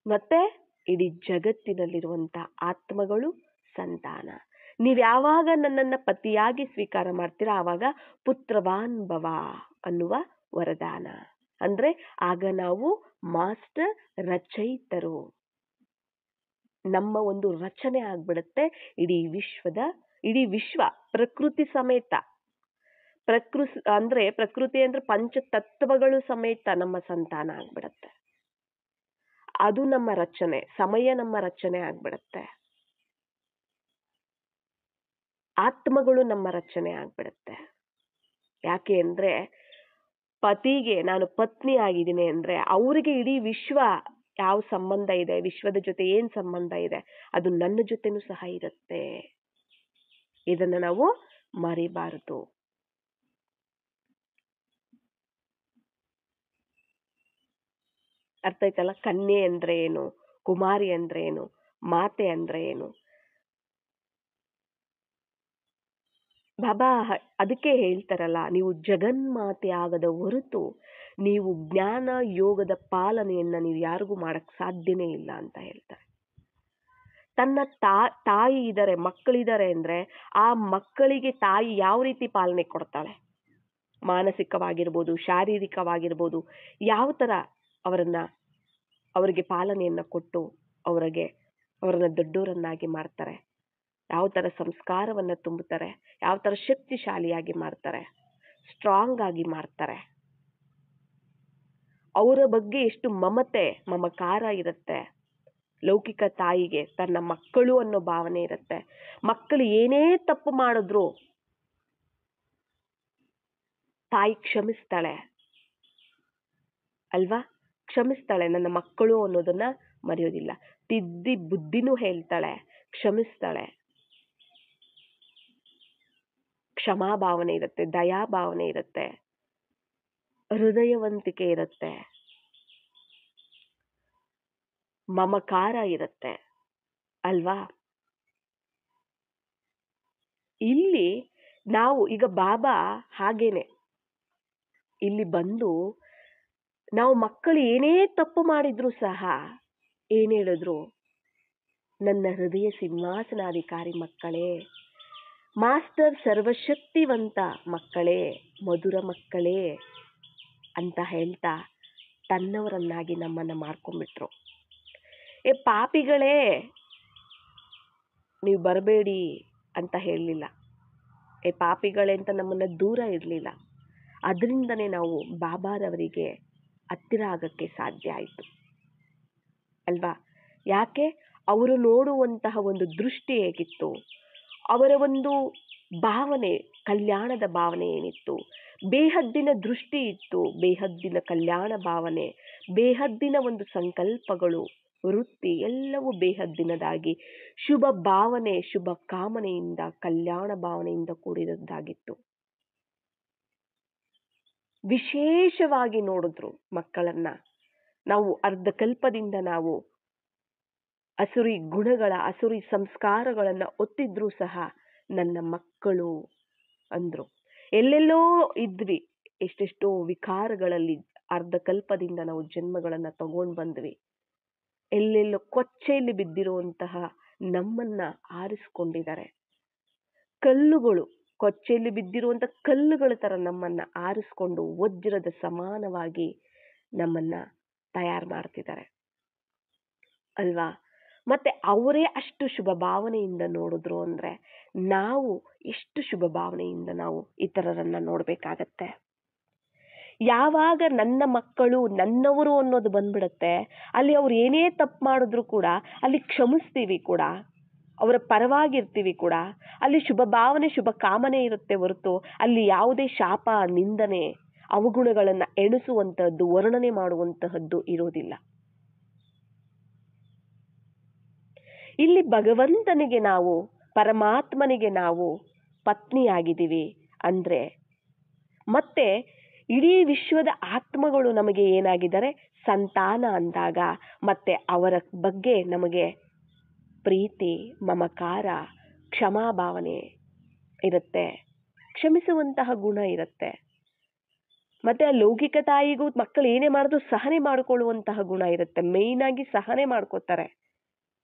ಮತ್ತೆ ಇಡೀ ಜಗತ್ತಿನಲ್ಲಿರುವಂತ ಆತ್ಮಗಳು ಸಂತಾನ. ನೀವ್ ಯಾವಾಗ ನನ್ನನ್ನ ಪತಿಯಾಗಿ ಸ್ವೀಕಾರ ಮಾಡ್ತೀರಾ, ಆವಾಗ ಪುತ್ರವಾನ್ ಭವ ಅನ್ನುವ ವರದಾನ. ಅಂದ್ರೆ ಆಗ ನಾವು ಮಾಸ್ಟರ್ ರಚಯಿತರು. ನಮ್ಮ ಒಂದು ರಚನೆ ಆಗ್ಬಿಡುತ್ತೆ ಇಡೀ ವಿಶ್ವ ಪ್ರಕೃತಿ ಸಮೇತ. ಪ್ರಕೃತಿ ಅಂದ್ರೆ ಪಂಚತತ್ವಗಳು ಸಮೇತ ನಮ್ಮ ಸಂತಾನ ಆಗ್ಬಿಡತ್ತೆ. ಅದು ನಮ್ಮ ರಚನೆ, ಸಮಯ ನಮ್ಮ ರಚನೆ ಆಗ್ಬಿಡತ್ತೆ. ಆತ್ಮಗಳು ನಮ್ಮ ರಚನೆ ಆಗ್ಬಿಡತ್ತೆ. ಯಾಕೆ ಅಂದ್ರೆ ಪತಿಗೆ ನಾನು ಪತ್ನಿ ಆಗಿದ್ದೀನಿ ಅಂದ್ರೆ ಅವರಿಗೆ ಇಡೀ ವಿಶ್ವ ಯಾವ ಸಂಬಂಧ ಇದೆ, ವಿಶ್ವದ ಜೊತೆ ಏನ್ ಸಂಬಂಧ ಇದೆ, ಅದು ನನ್ನ ಜೊತೆನೂ ಸಹ ಇರುತ್ತೆ. ಇದನ್ನ ನಾವು ಮರಿಬಾರದು. ಅರ್ಥ ಆಯ್ತಲ್ಲ? ಕನ್ಯೆ ಅಂದ್ರೆ ಏನು, ಕುಮಾರಿ ಅಂದ್ರೆ ಏನು, ಮಾತೆ ಅಂದ್ರೆ ಏನು. ಬಾಬಾ ಅದಕ್ಕೆ ಹೇಳ್ತಾರಲ್ಲ, ನೀವು ಜಗನ್ಮಾತೆ ಆಗದ ಹೊರತು ನೀವು ಜ್ಞಾನ ಯೋಗದ ಪಾಲನೆಯನ್ನ ನೀವು ಯಾರಿಗೂ ಮಾಡಕ್ ಸಾಧ್ಯನೇ ಇಲ್ಲ ಅಂತ ಹೇಳ್ತಾರೆ. ತನ್ನ ತಾಯಿ ಇದ್ದಾರೆ, ಮಕ್ಕಳಿದ್ದಾರೆ ಅಂದ್ರೆ ಆ ಮಕ್ಕಳಿಗೆ ತಾಯಿ ಯಾವ ರೀತಿ ಪಾಲನೆ ಕೊಡ್ತಾಳೆ, ಮಾನಸಿಕವಾಗಿರ್ಬೋದು, ಶಾರೀರಿಕವಾಗಿರ್ಬೋದು, ಯಾವ ತರ ಅವರಿಗೆ ಪಾಲನೆಯನ್ನ ಕೊಟ್ಟು ಅವರನ್ನ ದೊಡ್ಡವರನ್ನಾಗಿ ಮಾಡ್ತಾರೆ, ಯಾವ ತರ ಸಂಸ್ಕಾರವನ್ನ ತುಂಬುತ್ತಾರೆ, ಯಾವ ತರ ಶಕ್ತಿಶಾಲಿಯಾಗಿ ಮಾಡ್ತಾರೆ, ಸ್ಟ್ರಾಂಗ್ ಆಗಿ ಮಾಡ್ತಾರೆ, ಅವರ ಬಗ್ಗೆ ಎಷ್ಟು ಮಮಕಾರ ಇರುತ್ತೆ. ಲೌಕಿಕ ತಾಯಿಗೆ ತನ್ನ ಮಕ್ಕಳು ಅನ್ನೋ ಭಾವನೆ ಇರುತ್ತೆ. ಮಕ್ಕಳು ಏನೇ ತಪ್ಪು ಮಾಡಿದ್ರು ತಾಯಿ ಕ್ಷಮಿಸ್ತಾಳೆ ಅಲ್ವಾ? ಕ್ಷಮಿಸ್ತಾಳೆ, ನನ್ನ ಮಕ್ಕಳು ಅನ್ನೋದನ್ನ ಮರೆಯೋದಿಲ್ಲ. ತಿದ್ದಿ ಬುದ್ಧಿನೂ ಹೇಳ್ತಾಳೆ, ಕ್ಷಮಿಸ್ತಾಳೆ. ಕ್ಷಮಾಭಾವನೆ ಇರುತ್ತೆ, ದಯಾಭಾವನೆ ಇರುತ್ತೆ, ಹೃದಯವಂತಿಕೆ ಇರುತ್ತೆ, ಮಮಕಾರ ಇರುತ್ತೆ ಅಲ್ವಾ? ಇಲ್ಲಿ ನಾವು ಈಗ ಬಾಬಾ ಹಾಗೇನೆ ಇಲ್ಲಿ ಬಂದು ನಾವು ಮಕ್ಕಳು ಏನೇ ತಪ್ಪು ಮಾಡಿದ್ರು ಸಹ ಏನ್ ಹೇಳಿದ್ರು, ನನ್ನ ಹೃದಯ ಸಿಂಹಾಸನಾಧಿಕಾರಿ ಮಕ್ಕಳೇ, ಮಾಸ್ಟರ್ ಸರ್ವಶಕ್ತಿವಂತ ಮಕ್ಕಳೇ, ಮಧುರ ಮಕ್ಕಳೇ ಅಂತ ಹೇಳ್ತಾ ತನ್ನವರನ್ನಾಗಿ ನಮ್ಮನ್ನ ಮಾಡ್ಕೊಂಡ್ಬಿಟ್ರು. ಪಾಪಿಗಳೇ ನೀವು ಬರಬೇಡಿ ಅಂತ ಹೇಳಲಿಲ್ಲ, ಪಾಪಿಗಳೇ ಅಂತ ನಮ್ಮನ್ನ ದೂರ ಇರಲಿಲ್ಲ. ಅದರಿಂದನೇ ನಾವು ಬಾಬಾರವರಿಗೆ ಹತ್ತಿರ ಆಗಕ್ಕೆ ಸಾಧ್ಯ ಆಯಿತು ಅಲ್ವಾ? ಯಾಕೆ? ಅವರು ನೋಡುವಂತಹ ಒಂದು ದೃಷ್ಟಿ ಹೇಗಿತ್ತು, ಅವರ ಒಂದು ಭಾವನೆ, ಕಲ್ಯಾಣದ ಭಾವನೆ ಏನಿತ್ತು, ಬೇಹದ್ದಿನ ದೃಷ್ಟಿ ಇತ್ತು, ಬೇಹದ್ದಿನ ಕಲ್ಯಾಣ ಭಾವನೆ, ಬೇಹದ್ದಿನ ಒಂದು ಸಂಕಲ್ಪಗಳು, ವೃತ್ತಿ ಎಲ್ಲವೂ ಬೇಹದ್ದಿನದಾಗಿ ಶುಭ ಭಾವನೆ, ಶುಭ ಕಾಮನೆಯಿಂದ, ಕಲ್ಯಾಣ ಭಾವನೆಯಿಂದ ಕೂಡಿರದ್ದಾಗಿತ್ತು. ವಿಶೇಷವಾಗಿ ನೋಡಿದ್ರು ಮಕ್ಕಳನ್ನ. ನಾವು ಅರ್ಧ ಕಲ್ಪದಿಂದ ನಾವು ಅಸುರಿ ಗುಣಗಳ, ಅಸುರಿ ಸಂಸ್ಕಾರಗಳನ್ನ ಒತ್ತಿದ್ರೂ ಸಹ ನನ್ನ ಮಕ್ಕಳು ಅಂದ್ರು. ಎಲ್ಲೆಲ್ಲೋ ಇದ್ವಿ, ಎಷ್ಟೆಷ್ಟೋ ವಿಕಾರಗಳಲ್ಲಿ ಅರ್ಧ ಕಲ್ಪದಿಂದ ನಾವು ಜನ್ಮಗಳನ್ನ ತಗೊಂಡ್ ಬಂದ್ವಿ. ಎಲ್ಲೆಲ್ಲೋ ಕೊಚ್ಚೆಯಲ್ಲಿ ಬಿದ್ದಿರುವಂತಹ ನಮ್ಮನ್ನ ಆರಿಸ್ಕೊಂಡಿದ್ದಾರೆ. ಕಲ್ಲುಗಳು, ಕೊಚ್ಚೆಯಲ್ಲಿ ಬಿದ್ದಿರುವಂತ ಕಲ್ಲುಗಳ ತರ ನಮ್ಮನ್ನ ಆರಿಸ್ಕೊಂಡು ವಜ್ರದ ಸಮಾನವಾಗಿ ನಮ್ಮನ್ನ ತಯಾರು ಮಾಡ್ತಿದ್ದಾರೆ ಅಲ್ವಾ? ಮತ್ತೆ ಅವರೇ ಅಷ್ಟು ಶುಭ ಭಾವನೆಯಿಂದ ನೋಡಿದ್ರು ಅಂದ್ರೆ ನಾವು ಎಷ್ಟು ಶುಭ ಭಾವನೆಯಿಂದ ನಾವು ಇತರರನ್ನ ನೋಡ್ಬೇಕಾಗತ್ತೆ. ಯಾವಾಗ ನನ್ನ ಮಕ್ಕಳು ನನ್ನವರು ಅನ್ನೋದು ಬಂದ್ಬಿಡುತ್ತೆ, ಅಲ್ಲಿ ಅವ್ರು ಏನೇ ತಪ್ಪು ಮಾಡಿದ್ರು ಕೂಡ ಅಲ್ಲಿ ಕ್ಷಮಿಸ್ತೀವಿ ಕೂಡ, ಅವರ ಪರವಾಗಿರ್ತೀವಿ ಕೂಡ, ಅಲ್ಲಿ ಶುಭ ಭಾವನೆ, ಶುಭ ಕಾಮನೆ ಇರುತ್ತೆ ಹೊರತು ಅಲ್ಲಿ ಯಾವುದೇ ಶಾಪ, ನಿಂದನೆ, ಅವಗುಣಗಳನ್ನ ಎಣಿಸುವಂತಹದ್ದು, ವರ್ಣನೆ ಮಾಡುವಂತಹದ್ದು ಇರೋದಿಲ್ಲ. ಇಲ್ಲಿ ಭಗವಂತನಿಗೆ ನಾವು, ಪರಮಾತ್ಮನಿಗೆ ನಾವು ಪತ್ನಿಯಾಗಿದ್ದೀವಿ ಅಂದ್ರೆ ಮತ್ತೆ ಇಡೀ ವಿಶ್ವದ ಆತ್ಮಗಳು ನಮಗೆ ಏನಾಗಿದ್ದಾರೆ, ಸಂತಾನ ಅಂದಾಗ ಮತ್ತೆ ಅವರ ಬಗ್ಗೆ ನಮಗೆ ಪ್ರೀತಿ, ಮಮಕಾರ, ಕ್ಷಮಾಭಾವನೆ ಇರುತ್ತೆ, ಕ್ಷಮಿಸುವಂತಹ ಗುಣ ಇರುತ್ತೆ. ಮತ್ತೆ ಆ ಲೌಕಿಕ ತಾಯಿಗೂ ಮಕ್ಕಳು ಏನೇ ಮಾಡಿದ್ರು ಸಹನೆ ಮಾಡಿಕೊಳ್ಳುವಂತಹ ಗುಣ ಇರುತ್ತೆ. ಮೇಯ್ನ್ ಆಗಿ ಸಹನೆ ಮಾಡ್ಕೋತಾರೆ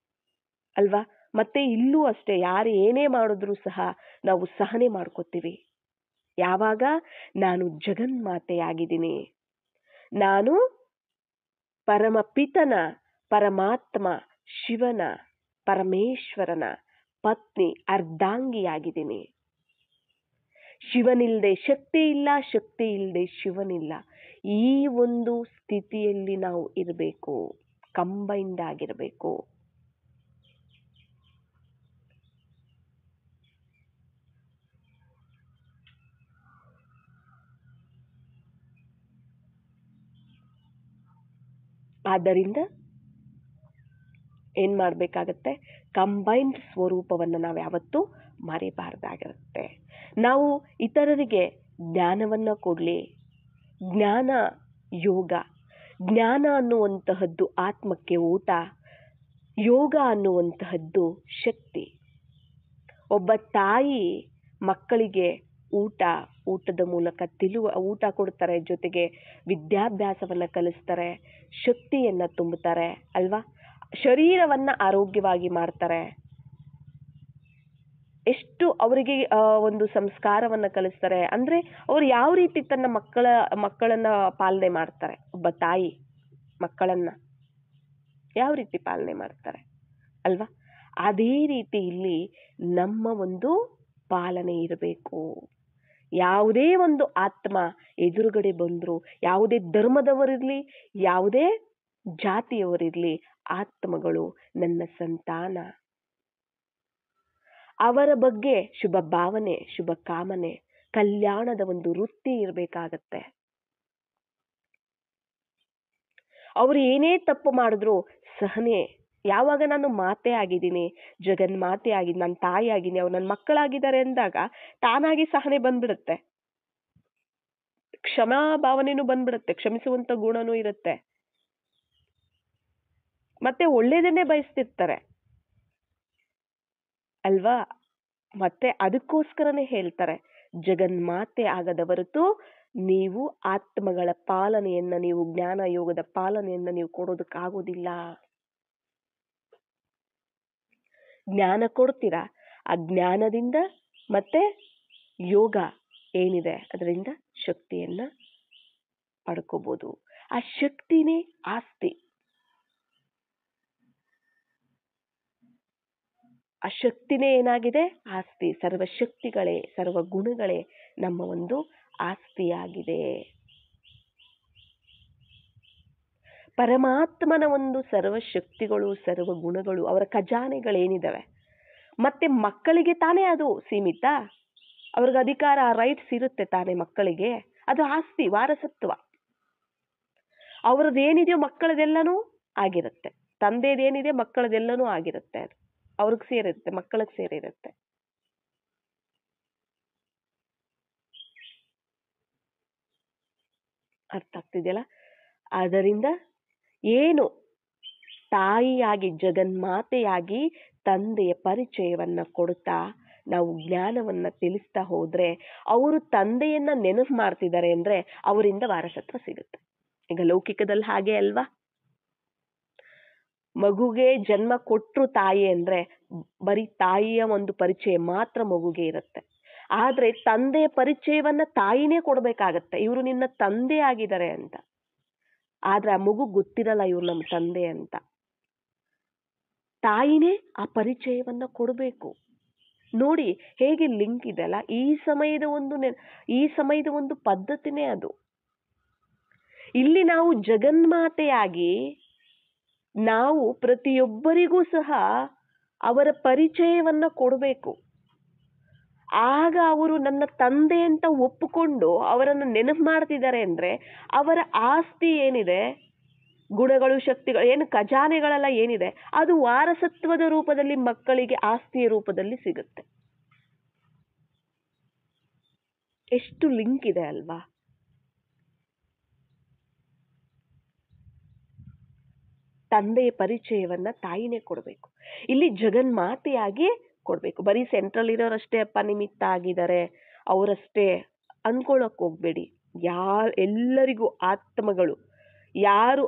ಅಲ್ವಾ? ಮತ್ತೆ ಇಲ್ಲೂ ಅಷ್ಟೇ, ಯಾರು ಏನೇ ಮಾಡಿದ್ರು ಸಹ ನಾವು ಸಹನೆ ಮಾಡ್ಕೋತೀವಿ. ಯಾವಾಗ? ನಾನು ಜಗನ್ಮಾತೆಯಾಗಿದ್ದೀನಿ, ನಾನು ಪರಮಪಿತನ, ಪರಮಾತ್ಮ ಶಿವನ, ಪರಮೇಶ್ವರನ ಪತ್ನಿ, ಅರ್ಧಾಂಗಿಯಾಗಿದ್ದೀನಿ. ಶಿವನಿಲ್ಲದೆ ಶಕ್ತಿ ಇಲ್ಲ, ಶಕ್ತಿ ಇಲ್ಲದೆ ಶಿವನಿಲ್ಲ. ಈ ಒಂದು ಸ್ಥಿತಿಯಲ್ಲಿ ನಾವು ಇರಬೇಕು, ಕಂಬೈಂಡ್ ಆಗಿರಬೇಕು. ಆದ್ದರಿಂದ ಏನ್ ಮಾಡಬೇಕಾಗತ್ತೆ, ಕಂಬೈನ್ಡ್ ಸ್ವರೂಪವನ್ನು ನಾವು ಯಾವತ್ತೂ ಮರೆಯಬಾರ್ದಾಗಿರುತ್ತೆ. ನಾವು ಇತರರಿಗೆ ಜ್ಞಾನವನ್ನ ಕೊಡ್ಲಿ. ಜ್ಞಾನ ಯೋಗ, ಜ್ಞಾನ ಅನ್ನುವಂತಹದ್ದು ಆತ್ಮಕ್ಕೆ ಊಟ, ಯೋಗ ಅನ್ನುವಂತಹದ್ದು ಶಕ್ತಿ. ಒಬ್ಬ ತಾಯಿ ಮಕ್ಕಳಿಗೆ ಊಟದ ಮೂಲಕ ಊಟ ಕೊಡ್ತಾರೆ, ಜೊತೆಗೆ ವಿದ್ಯಾಭ್ಯಾಸವನ್ನ ಕಲಿಸ್ತಾರೆ, ಶಕ್ತಿಯನ್ನ ತುಂಬುತ್ತಾರೆ ಅಲ್ವಾ, ಶರೀರವನ್ನ ಆರೋಗ್ಯವಾಗಿ ಮಾಡ್ತಾರೆ. ಎಷ್ಟು ಅವರಿಗೆ ಒಂದು ಸಂಸ್ಕಾರವನ್ನ ಕಲಿಸ್ತಾರೆ ಅಂದ್ರೆ ಅವ್ರು ಯಾವ ರೀತಿ ತನ್ನ ಮಕ್ಕಳನ್ನ ಪಾಲನೆ ಮಾಡ್ತಾರೆ. ಒಬ್ಬ ತಾಯಿ ಮಕ್ಕಳನ್ನ ಯಾವ ರೀತಿ ಪಾಲನೆ ಮಾಡ್ತಾರೆ ಅಲ್ವಾ, ಅದೇ ರೀತಿ ಇಲ್ಲಿ ನಮ್ಮ ಒಂದು ಪಾಲನೆ ಇರಬೇಕು. ಯಾವುದೇ ಒಂದು ಆತ್ಮ ಎದುರುಗಡೆ ಬಂದ್ರು, ಯಾವುದೇ ಧರ್ಮದವರಿರ್ಲಿ, ಯಾವುದೇ ಜಾತಿಯವರಿರ್ಲಿ, ಆತ್ಮಗಳು ನನ್ನ ಸಂತಾನ. ಅವರ ಬಗ್ಗೆ ಶುಭ ಭಾವನೆ, ಶುಭ ಕಾಮನೆ, ಕಲ್ಯಾಣದ ಒಂದು ವೃತ್ತಿ ಇರಬೇಕಾಗತ್ತೆ. ಅವರು ಏನೇ ತಪ್ಪು ಮಾಡಿದ್ರು ಸಹನೆ. ಯಾವಾಗ ನಾನು ಮಾತೆ ಆಗಿದ್ದೀನಿ, ಜಗನ್ಮಾತೆ ಆಗಿದ್ದೀನಿ, ನನ್ನ ತಾಯಿ ಆಗಿದ್ದೀನಿ, ಅವ್ರು ನನ್ನ ಮಕ್ಕಳಾಗಿದ್ದಾರೆ ಅಂದಾಗ ತಾನಾಗಿ ಸಹನೆ ಬಂದ್ಬಿಡುತ್ತೆ, ಕ್ಷಮಾ ಭಾವನೆನೂ ಬಂದ್ಬಿಡುತ್ತೆ, ಕ್ಷಮಿಸುವಂತ ಗುಣನೂ ಇರುತ್ತೆ, ಮತ್ತೆ ಒಳ್ಳೇದನ್ನೇ ಬಯಸ್ತಿರ್ತಾರೆ ಅಲ್ವಾ. ಮತ್ತೆ ಅದಕ್ಕೋಸ್ಕರನೇ ಹೇಳ್ತಾರೆ, ಜಗನ್ಮಾತೆ ಆಗದ ಹೊರತು ನೀವು ಆತ್ಮಗಳ ಪಾಲನೆಯನ್ನ, ನೀವು ಜ್ಞಾನ ಯೋಗದ ಪಾಲನೆಯನ್ನ ನೀವು ಕೊಡೋದಕ್ಕಾಗೋದಿಲ್ಲ. ಜ್ಞಾನ ಕೊಡ್ತೀರಾ, ಆ ಜ್ಞಾನದಿಂದ ಮತ್ತೆ ಯೋಗ ಏನಿದೆ ಅದರಿಂದ ಶಕ್ತಿಯನ್ನ ಪಡ್ಕೋಬಹುದು. ಆ ಶಕ್ತಿನೇ ಆಸ್ತಿ. ಆ ಶಕ್ತಿನೇ ಏನಾಗಿದೆ, ಆಸ್ತಿ. ಸರ್ವಶಕ್ತಿಗಳೇ, ಸರ್ವ ಗುಣಗಳೇ ನಮ್ಮ ಒಂದು ಆಸ್ತಿಯಾಗಿದೆ. ಪರಮಾತ್ಮನ ಒಂದು ಸರ್ವಶಕ್ತಿಗಳು, ಸರ್ವ ಗುಣಗಳು, ಅವರ ಖಜಾನೆಗಳೇನಿದಾವೆ. ಮತ್ತೆ ಮಕ್ಕಳಿಗೆ ತಾನೇ ಅದು ಸೀಮಿತ, ಅವ್ರಿಗೆ ಅಧಿಕಾರ, ರೈಟ್ಸ್ ಇರುತ್ತೆ ತಾನೇ ಮಕ್ಕಳಿಗೆ, ಅದು ಆಸ್ತಿ, ವಾರಸತ್ವ. ಅವ್ರದ್ದೇನಿದೆಯೋ ಮಕ್ಕಳದೆಲ್ಲನೂ ಆಗಿರುತ್ತೆ, ತಂದೆದೇನಿದೆ ಮಕ್ಕಳದೆಲ್ಲನೂ ಆಗಿರುತ್ತೆ, ಅದು ಅವ್ರಿಗೆ ಸೇರಿರುತ್ತೆ, ಮಕ್ಕಳಿಗೆ ಸೇರಿರುತ್ತೆ. ಅರ್ಥ ಆಗ್ತಿದೆಯಲ್ಲ. ಆದ್ದರಿಂದ ಏನು ತಾಯಿಯಾಗಿ, ಜಗನ್ಮಾತೆಯಾಗಿ ತಂದೆಯ ಪರಿಚಯವನ್ನ ಕೊಡುತ್ತಾ ನಾವು ಜ್ಞಾನವನ್ನ ತಿಳಿಸ್ತಾ ಹೋದ್ರೆ, ಅವರು ತಂದೆಯನ್ನ ನೆನಪು ಮಾಡ್ತಿದ್ದಾರೆ ಅಂದ್ರೆ ಅವರಿಂದ ವಾರಸತ್ವ ಸಿಗುತ್ತೆ. ಈಗ ಲೌಕಿಕದಲ್ಲಿ ಹಾಗೆ ಅಲ್ವಾ, ಮಗುಗೆ ಜನ್ಮ ಕೊಟ್ರು ತಾಯಿ ಅಂದ್ರೆ ಬರೀ ತಾಯಿಯ ಒಂದು ಪರಿಚಯ ಮಾತ್ರ ಮಗುಗೆ ಇರುತ್ತೆ. ಆದ್ರೆ ತಂದೆಯ ಪರಿಚಯವನ್ನ ತಾಯಿನೇ ಕೊಡ್ಬೇಕಾಗತ್ತೆ, ಇವರು ನಿನ್ನ ತಂದೆ ಆಗಿದ್ದಾರೆ ಅಂತ. ಆದ್ರೆ ಆ ಮಗು ಗೊತ್ತಿರಲ್ಲ ಇವ್ರು ನಮ್ಮ ತಂದೆ ಅಂತ. ತಾಯಿನೇ ಆ ಪರಿಚಯವನ್ನ ಕೊಡಬೇಕು. ನೋಡಿ ಹೇಗೆ ಲಿಂಕ್ ಇದೆ ಅಲ್ಲ. ಈ ಸಮಯದ ಒಂದು ಪದ್ಧತಿನೇ ಅದು. ಇಲ್ಲಿ ನಾವು ಜಗನ್ಮಾತೆಯಾಗಿ ನಾವು ಪ್ರತಿಯೊಬ್ಬರಿಗೂ ಸಹ ಅವರ ಪರಿಚಯವನ್ನ ಕೊಡಬೇಕು. ಆಗ ಅವರು ನನ್ನ ತಂದೆ ಅಂತ ಒಪ್ಪಿಕೊಂಡು ಅವರನ್ನು ನೆನಪು ಮಾಡ್ತಿದ್ದಾರೆ ಅಂದ್ರೆ ಅವರ ಆಸ್ತಿ ಏನಿದೆ, ಗುಣಗಳು, ಶಕ್ತಿಗಳು, ಏನು ಖಜಾನೆಗಳೆಲ್ಲ ಏನಿದೆ, ಅದು ವಾರಸತ್ವದ ರೂಪದಲ್ಲಿ ಮಕ್ಕಳಿಗೆ ಆಸ್ತಿಯ ರೂಪದಲ್ಲಿ ಸಿಗುತ್ತೆ. ಎಷ್ಟು ಲಿಂಕ್ ಇದೆ ಅಲ್ವಾ. ತಂದೆಯ ಪರಿಚಯವನ್ನ ತಾಯಿನೇ ಕೊಡಬೇಕು. ಇಲ್ಲಿ ಜಗನ್ಮಾತೆಯಾಗಿ ಕೊಡ್ಬೇಕು. ಬರೀ ಸೆಂಟ್ರಲ್ ಇರೋರಷ್ಟೇ ಅಪ್ಪ ನಿಮಿತ್ತ ಆಗಿದ್ದಾರೆ, ಅವರಷ್ಟೇ ಅನ್ಕೊಳಕ್ ಹೋಗ್ಬೇಡಿ. ಎಲ್ಲರಿಗೂ ಆತ್ಮಗಳು, ಯಾರು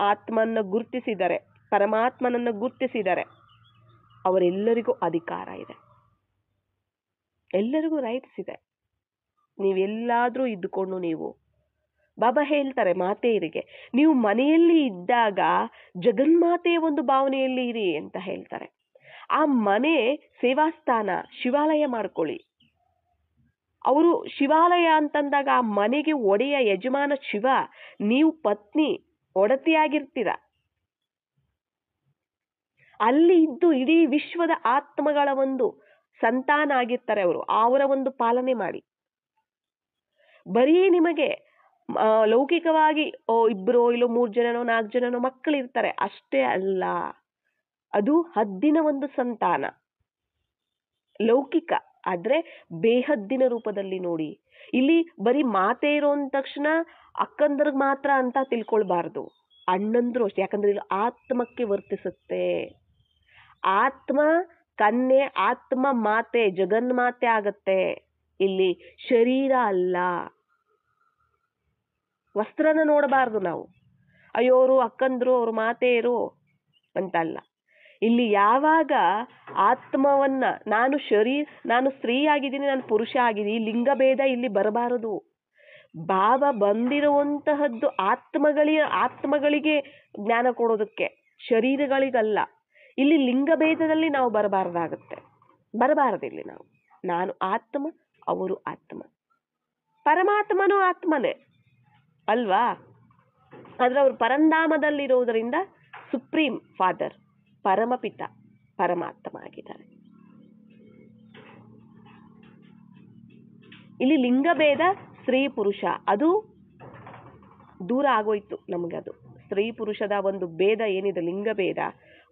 ಆತ್ಮನ್ನ ಗುರುತಿಸಿದ್ದಾರೆ, ಪರಮಾತ್ಮನನ್ನ ಗುರುತಿಸಿದ್ದಾರೆ, ಅವರೆಲ್ಲರಿಗೂ ಅಧಿಕಾರ ಇದೆ, ಎಲ್ಲರಿಗೂ ರೈಟ್ಸ್ ಇದೆ. ನೀವೆಲ್ಲಾದ್ರೂ ಇದ್ದುಕೊಂಡು ನೀವು, ಬಾಬಾ ಹೇಳ್ತಾರೆ ಮಾತೆಯರಿಗೆ, ನೀವು ಮನೆಯಲ್ಲಿ ಇದ್ದಾಗ ಜಗನ್ಮಾತೆಯ ಒಂದು ಭಾವನೆಯಲ್ಲಿ ಇರಿ ಅಂತ ಹೇಳ್ತಾರೆ. ಆ ಮನೆ ಸೇವಾಸ್ಥಾನ, ಶಿವಾಲಯ ಮಾಡ್ಕೊಳ್ಳಿ. ಅವರು ಶಿವಾಲಯ ಅಂತಂದಾಗ ಆ ಮನೆಗೆ ಒಡೆಯ ಯಜಮಾನ ಶಿವ, ನೀವು ಪತ್ನಿ ಒಡತಿಯಾಗಿರ್ತೀರ. ಅಲ್ಲಿ ಇದ್ದು ಇಡೀ ವಿಶ್ವದ ಆತ್ಮಗಳ ಒಂದು ಸಂತಾನ ಆಗಿರ್ತಾರೆ ಅವರು. ಅವರ ಒಂದು ಪಾಲನೆ ಮಾಡಿ. ಬರೀ ನಿಮಗೆ ಲೌಕಿಕವಾಗಿ ಇಬ್ಬರೋ ಇಲ್ಲೋ 3 ಜನನೋ 4 ಜನನೋ ಮಕ್ಕಳಿರ್ತಾರೆ, ಅಷ್ಟೇ ಅಲ್ಲ. ಅದು ಹದ್ದಿನ ಒಂದು ಸಂತಾನ, ಲೌಕಿಕ. ಆದ್ರೆ ಬೇಹದ್ದಿನ ರೂಪದಲ್ಲಿ ನೋಡಿ. ಇಲ್ಲಿ ಬರೀ ಮಾತೆ ಇರೋ ಅಂದ ತಕ್ಷಣ ಅಕ್ಕಂದ್ರಿಗೆ ಮಾತ್ರ ಅಂತ ತಿಳ್ಕೊಳ್ಬಾರ್ದು, ಅಣ್ಣಂದ್ರು ಅಷ್ಟೇ. ಯಾಕಂದ್ರೆ ಇಲ್ಲಿ ಆತ್ಮಕ್ಕೆ ವರ್ತಿಸುತ್ತೆ. ಆತ್ಮ ಕನ್ಯೆ, ಆತ್ಮ ಮಾತೆ, ಜಗನ್ಮಾತೆ ಆಗತ್ತೆ. ಇಲ್ಲಿ ಶರೀರ ಅಲ್ಲ. ವಸ್ತ್ರನ ನೋಡಬಾರ್ದು ನಾವು, ಅಯ್ಯೋ ಅವರು ಅಕ್ಕಂದ್ರು, ಅವ್ರು ಮಾತೆಯರು ಅಂತಲ್ಲ. ಇಲ್ಲಿ ಯಾವಾಗ ಆತ್ಮವನ್ನ ನಾನು ಸ್ತ್ರೀ ಆಗಿದ್ದೀನಿ, ನಾನು ಪುರುಷ ಆಗಿದ್ದೀನಿ, ಲಿಂಗಭೇದ ಇಲ್ಲಿ ಬರಬಾರದು. ಭಾವ ಬಂದಿರುವಂತಹದ್ದು ಆತ್ಮಗಳಿಗೆ ಜ್ಞಾನ ಕೊಡೋದಕ್ಕೆ, ಶರೀರಗಳಿಗಲ್ಲ. ಇಲ್ಲಿ ಲಿಂಗಭೇದದಲ್ಲಿ ನಾವು ಬರಬಾರದಿಲ್ಲಿ ನಾವು. ನಾನು ಆತ್ಮ, ಅವರು ಆತ್ಮ, ಪರಮಾತ್ಮನೂ ಆತ್ಮನೇ ಅಲ್ವಾ. ಆದ್ರೆ ಅವರು ಪರಂಧಾಮದಲ್ಲಿರುವುದರಿಂದ ಸುಪ್ರೀಂ ಫಾದರ್, ಪರಮಪಿತ, ಪರಮಾತ್ಮ ಆಗಿದ್ದಾರೆ. ಇಲ್ಲಿ ಲಿಂಗಭೇದ ಸ್ತ್ರೀ ಪುರುಷ ಅದು ದೂರ ಆಗೋಯ್ತು ನಮಗೆ. ಅದು ಸ್ತ್ರೀ ಪುರುಷದ ಒಂದು ಭೇದ ಏನಿದೆ, ಲಿಂಗಭೇದ,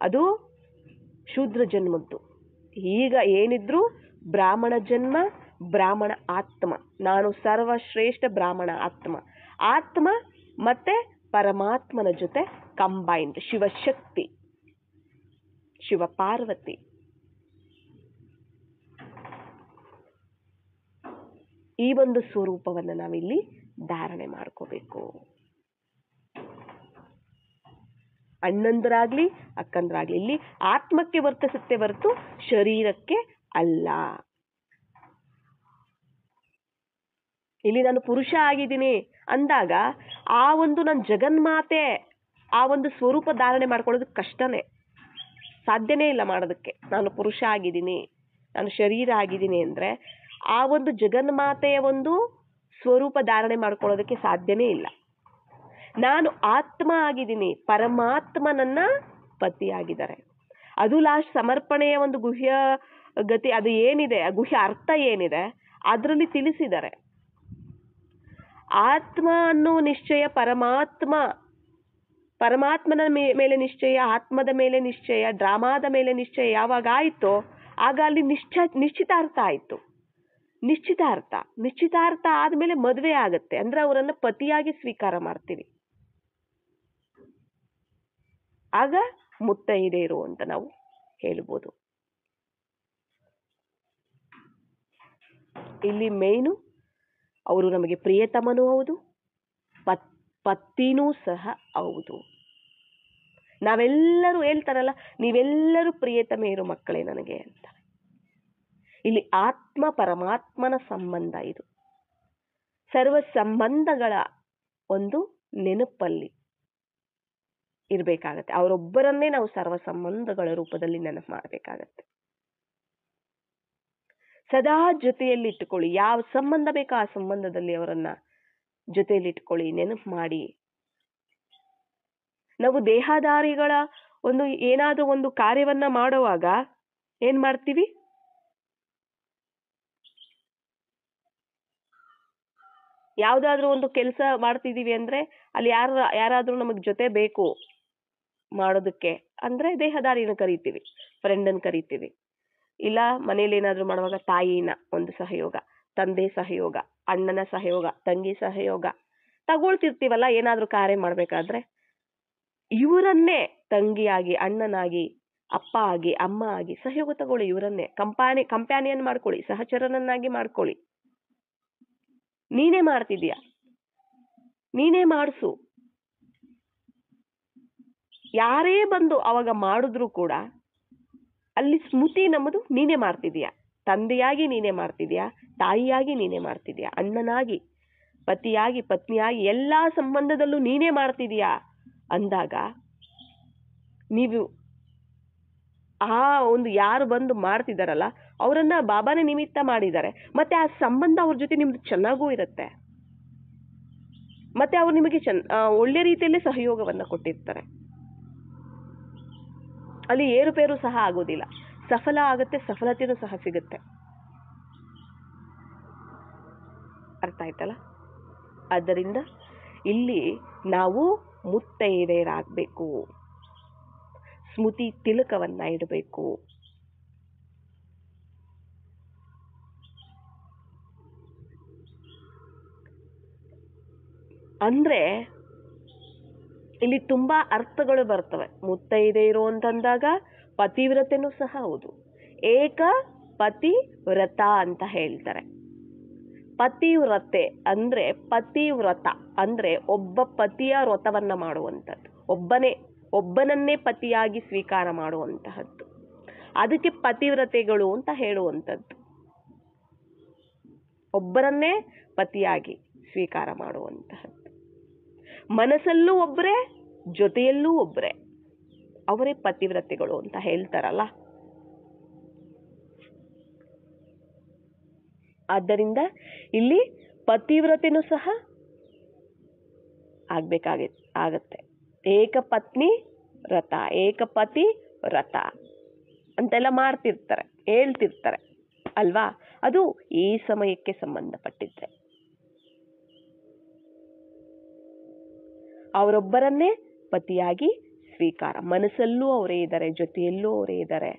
ಅದು ಶೂದ್ರ ಜನ್ಮದ್ದು. ಈಗ ಏನಿದ್ರು ಬ್ರಾಹ್ಮಣ ಜನ್ಮ, ಬ್ರಾಹ್ಮಣ ಆತ್ಮ. ನಾನು ಸರ್ವಶ್ರೇಷ್ಠ ಬ್ರಾಹ್ಮಣ ಆತ್ಮ ಮತ್ತೆ ಪರಮಾತ್ಮನ ಜೊತೆ ಕಂಬೈನ್ಡ್, ಶಿವಶಕ್ತಿ, ಶಿವ ಪಾರ್ವತಿ. ಈ ಒಂದು ಸ್ವರೂಪವನ್ನು ನಾವಿಲ್ಲಿ ಧಾರಣೆ ಮಾಡ್ಕೋಬೇಕು. ಅಣ್ಣಂದರಾಗ್ಲಿ ಅಕ್ಕಂದ್ರಾಗ್ಲಿ ಇಲ್ಲಿ ಆತ್ಮಕ್ಕೆ ವರ್ತಿಸುತ್ತೆ ಹೊರತು ಶರೀರಕ್ಕೆ ಅಲ್ಲ. ಇಲ್ಲಿ ನಾನು ಪುರುಷ ಆಗಿದ್ದೀನಿ ಅಂದಾಗ ಆ ಒಂದು ನನ್ನ ಜಗನ್ಮಾತೆ ಆ ಒಂದು ಸ್ವರೂಪ ಧಾರಣೆ ಮಾಡ್ಕೊಳ್ಳೋದು ಕಷ್ಟನೇ, ಸಾಧ್ಯನೇ ಇಲ್ಲ ಮಾಡೋದಕ್ಕೆ. ನಾನು ಪುರುಷ ಆಗಿದ್ದೀನಿ, ನಾನು ಶರೀರ ಆಗಿದ್ದೀನಿ ಅಂದ್ರೆ ಆ ಒಂದು ಜಗನ್ಮಾತೆಯ ಒಂದು ಸ್ವರೂಪ ಧಾರಣೆ ಮಾಡ್ಕೊಳ್ಳೋದಕ್ಕೆ ಸಾಧ್ಯನೇ ಇಲ್ಲ. ನಾನು ಆತ್ಮ ಆಗಿದ್ದೀನಿ, ಪರಮಾತ್ಮ ನನ್ನ ಪತಿ ಆಗಿದ್ದಾರೆ. ಅದು ಲಾಸ್ಟ್ ಸಮರ್ಪಣೆಯ ಒಂದು ಗುಹ್ಯ ಗತಿ, ಅದು ಏನಿದೆ, ಗುಹ್ಯ ಅರ್ಥ ಏನಿದೆ ಅದರಲ್ಲಿ ತಿಳಿಸಿದ್ದಾರೆ. ಆತ್ಮ ಅನ್ನೋ ನಿಶ್ಚಯ ಪರಮಾತ್ಮನ ಮೇಲೆ ನಿಶ್ಚಯ, ಆತ್ಮದ ಮೇಲೆ ನಿಶ್ಚಯ, ಡ್ರಾಮಾದ ಮೇಲೆ ನಿಶ್ಚಯ ಯಾವಾಗ ಆಯ್ತೋ ಆಗ ಅಲ್ಲಿ ನಿಶ್ಚಿತಾರ್ಥ ಆಯ್ತು. ನಿಶ್ಚಿತಾರ್ಥ ಆದ್ಮೇಲೆ ಮದುವೆ ಆಗತ್ತೆ, ಅಂದ್ರೆ ಅವರನ್ನ ಪತಿಯಾಗಿ ಸ್ವೀಕಾರ ಮಾಡ್ತೀವಿ. ಆಗ ಮುತ್ತೈದೆಯರು ಅಂತ ನಾವು ಹೇಳ್ಬೋದು. ಇಲ್ಲಿ ಮೇಯ್ನು ಅವರು ನಮಗೆ ಪ್ರಿಯತಮನೂ ಹೌದು, ಪತ್ತಿನೂ ಸಹ ಹೌದು. ನಾವೆಲ್ಲರೂ ಹೇಳ್ತಾರಲ್ಲ, ನೀವೆಲ್ಲರೂ ಪ್ರಿಯತಮೆಯರು ಮಕ್ಕಳೇ ನನಗೆ ಅಂತ. ಇಲ್ಲಿ ಆತ್ಮ ಪರಮಾತ್ಮನ ಸಂಬಂಧ ಇದು. ಸರ್ವ ಸಂಬಂಧಗಳ ಒಂದು ನೆನಪಲ್ಲಿ ಇರಬೇಕಾಗತ್ತೆ. ಅವರೊಬ್ಬರನ್ನೇ ನಾವು ಸರ್ವ ಸಂಬಂಧಗಳ ರೂಪದಲ್ಲಿ ನೆನಪು ಮಾಡಬೇಕಾಗತ್ತೆ. ಸದಾ ಜೊತೆಯಲ್ಲಿ ಇಟ್ಟುಕೊಳ್ಳಿ. ಯಾವ ಸಂಬಂಧ ಬೇಕೋ ಆ ಸಂಬಂಧದಲ್ಲಿ ಅವರನ್ನ ಜೊತೆಯಲ್ಲಿ ಇಟ್ಕೊಳ್ಳಿ, ನೆನಪು ಮಾಡಿ. ನಾವು ದೇಹಧಾರಿಗಳ ಒಂದು ಏನಾದ್ರೂ ಒಂದು ಕಾರ್ಯವನ್ನ ಮಾಡುವಾಗ ಏನ್ ಮಾಡ್ತೀವಿ, ಯಾವ್ದಾದ್ರೂ ಒಂದು ಕೆಲಸ ಮಾಡ್ತಿದೀವಿ ಅಂದ್ರೆ ಅಲ್ಲಿ ಯಾರಾದ್ರೂ ನಮಗ್ ಜೊತೆ ಬೇಕು ಮಾಡೋದಕ್ಕೆ ಅಂದ್ರೆ ದೇಹದಾರಿನ ಕರಿತೀವಿ, ಫ್ರೆಂಡನ್ ಕರಿತೀವಿ. ಇಲ್ಲ ಮನೇಲಿ ಏನಾದ್ರೂ ಮಾಡುವಾಗ ತಾಯಿನ ಒಂದು ಸಹಯೋಗ, ತಂದೆ ಸಹಯೋಗ, ಅಣ್ಣನ ಸಹಯೋಗ, ತಂಗಿ ಸಹಯೋಗ ತಗೊಳ್ತಿರ್ತೀವಲ್ಲ. ಏನಾದ್ರೂ ಕಾರ್ಯ ಮಾಡ್ಬೇಕಾದ್ರೆ ಇವರನ್ನೇ ತಂಗಿಯಾಗಿ, ಅಣ್ಣನಾಗಿ, ಅಪ್ಪ ಆಗಿ, ಅಮ್ಮ ಆಗಿ ಸಹಯೋಗ ತಗೊಳ್ಳಿ. ಇವರನ್ನೇ ಕಂಪ್ಯಾನಿಯನ್ ಮಾಡ್ಕೊಳ್ಳಿ, ಸಹಚರನನ್ನಾಗಿ ಮಾಡ್ಕೊಳ್ಳಿ. ನೀನೇ ಮಾಡ್ತಿದ್ಯಾ, ನೀನೇ ಮಾಡಿಸು. ಯಾರೇ ಬಂದು ಅವಾಗ ಮಾಡಿದ್ರು ಕೂಡ ಅಲ್ಲಿ ಸ್ಮೃತಿ ನಮ್ಮದು, ನೀನೇ ಮಾಡ್ತಿದ್ಯಾ. ತಂದೆಯಾಗಿ ನೀನೇ ಮಾಡ್ತಿದ್ಯಾ, ತಾಯಿಯಾಗಿ ನೀನೇ ಮಾಡ್ತಿದ್ಯಾ, ಅಣ್ಣನಾಗಿ, ಪತಿಯಾಗಿ, ಪತ್ನಿಯಾಗಿ ಎಲ್ಲಾ ಸಂಬಂಧದಲ್ಲೂ ನೀನೇ ಮಾಡ್ತಿದ್ಯಾ ಅಂದಾಗ ನೀವು ಆ ಒಂದು ಯಾರು ಬಂದು ಮಾಡ್ತಿದಾರಲ್ಲ ಅವರನ್ನ ಬಾಬಾನೇ ನಿಮಿತ್ತ ಮಾಡಿದ್ದಾರೆ. ಮತ್ತೆ ಆ ಸಂಬಂಧ ಅವ್ರ ಜೊತೆ ನಿಮ್ದು ಚೆನ್ನಾಗೂ ಇರುತ್ತೆ. ಮತ್ತೆ ಅವ್ರು ನಿಮಗೆ ಒಳ್ಳೆ ರೀತಿಯಲ್ಲೇ ಸಹಯೋಗವನ್ನ ಕೊಟ್ಟಿರ್ತಾರೆ. ಅಲ್ಲಿ ಏರುಪೇರು ಸಹ ಆಗೋದಿಲ್ಲ, ಸಫಲ ಆಗುತ್ತೆ, ಸಫಲತೆನೂ ಸಹ ಸಿಗುತ್ತೆ. ಅರ್ಥ ಆಯ್ತಲ್ಲ? ಆದ್ದರಿಂದ ಇಲ್ಲಿ ನಾವು ಮುತ್ತೈದೆಯರಾಗಬೇಕು, ಸ್ಮೃತಿ ತಿಲಕವನ್ನ ಇಡಬೇಕು. ಅಂದ್ರೆ ಇಲ್ಲಿ ತುಂಬಾ ಅರ್ಥಗಳು ಬರ್ತವೆ. ಮುತ್ತೈದೆ ಇರುವಂತಂದಾಗ ಪತಿವ್ರತೆನೂ ಸಹ ಹೌದು. ಏಕ ಪತಿವ್ರತ ಅಂತ ಹೇಳ್ತಾರೆ. ಪತಿವ್ರತೆ ಅಂದ್ರೆ ಪತಿವ್ರತ ಅಂದ್ರೆ ಒಬ್ಬ ಪತಿಯ ವ್ರತವನ್ನ ಮಾಡುವಂಥದ್ದು, ಒಬ್ಬನನ್ನೇ ಪತಿಯಾಗಿ ಸ್ವೀಕಾರ ಮಾಡುವಂತಹದ್ದು. ಅದಕ್ಕೆ ಪತಿವ್ರತೆಗಳು ಅಂತ ಹೇಳುವಂಥದ್ದು. ಒಬ್ಬರನ್ನೇ ಪತಿಯಾಗಿ ಸ್ವೀಕಾರ ಮಾಡುವಂತಹದ್ದು. ಮನಸ್ಸಲ್ಲೂ ಒಬ್ಬರೇ, ಜೊತೆಯಲ್ಲೂ ಒಬ್ಬರೇ, ಅವರೇ ಪತಿವ್ರತೆಗಳು ಅಂತ ಹೇಳ್ತಾರಲ್ಲ. ಆದ್ದರಿಂದ ಇಲ್ಲಿ ಪತಿವ್ರತೆನೂ ಸಹ ಆಗತ್ತೆ. ಏಕಪತ್ನಿ ವ್ರತ, ಏಕಪತಿ ವ್ರತ ಅಂತೆಲ್ಲ ಮಾಡ್ತಿರ್ತಾರೆ, ಹೇಳ್ತಿರ್ತಾರೆ ಅಲ್ವಾ. ಅದು ಈ ಸಮಯಕ್ಕೆ ಸಂಬಂಧಪಟ್ಟಿದ್ದೆ. ಅವರೊಬ್ಬರನ್ನೇ ಪತಿಯಾಗಿ ಸ್ವೀಕಾರ, ಮನಸ್ಸಲ್ಲೂ ಅವರೇ ಇದ್ದಾರೆ, ಜೊತೆಯಲ್ಲೂ ಅವರೇ ಇದ್ದಾರೆ,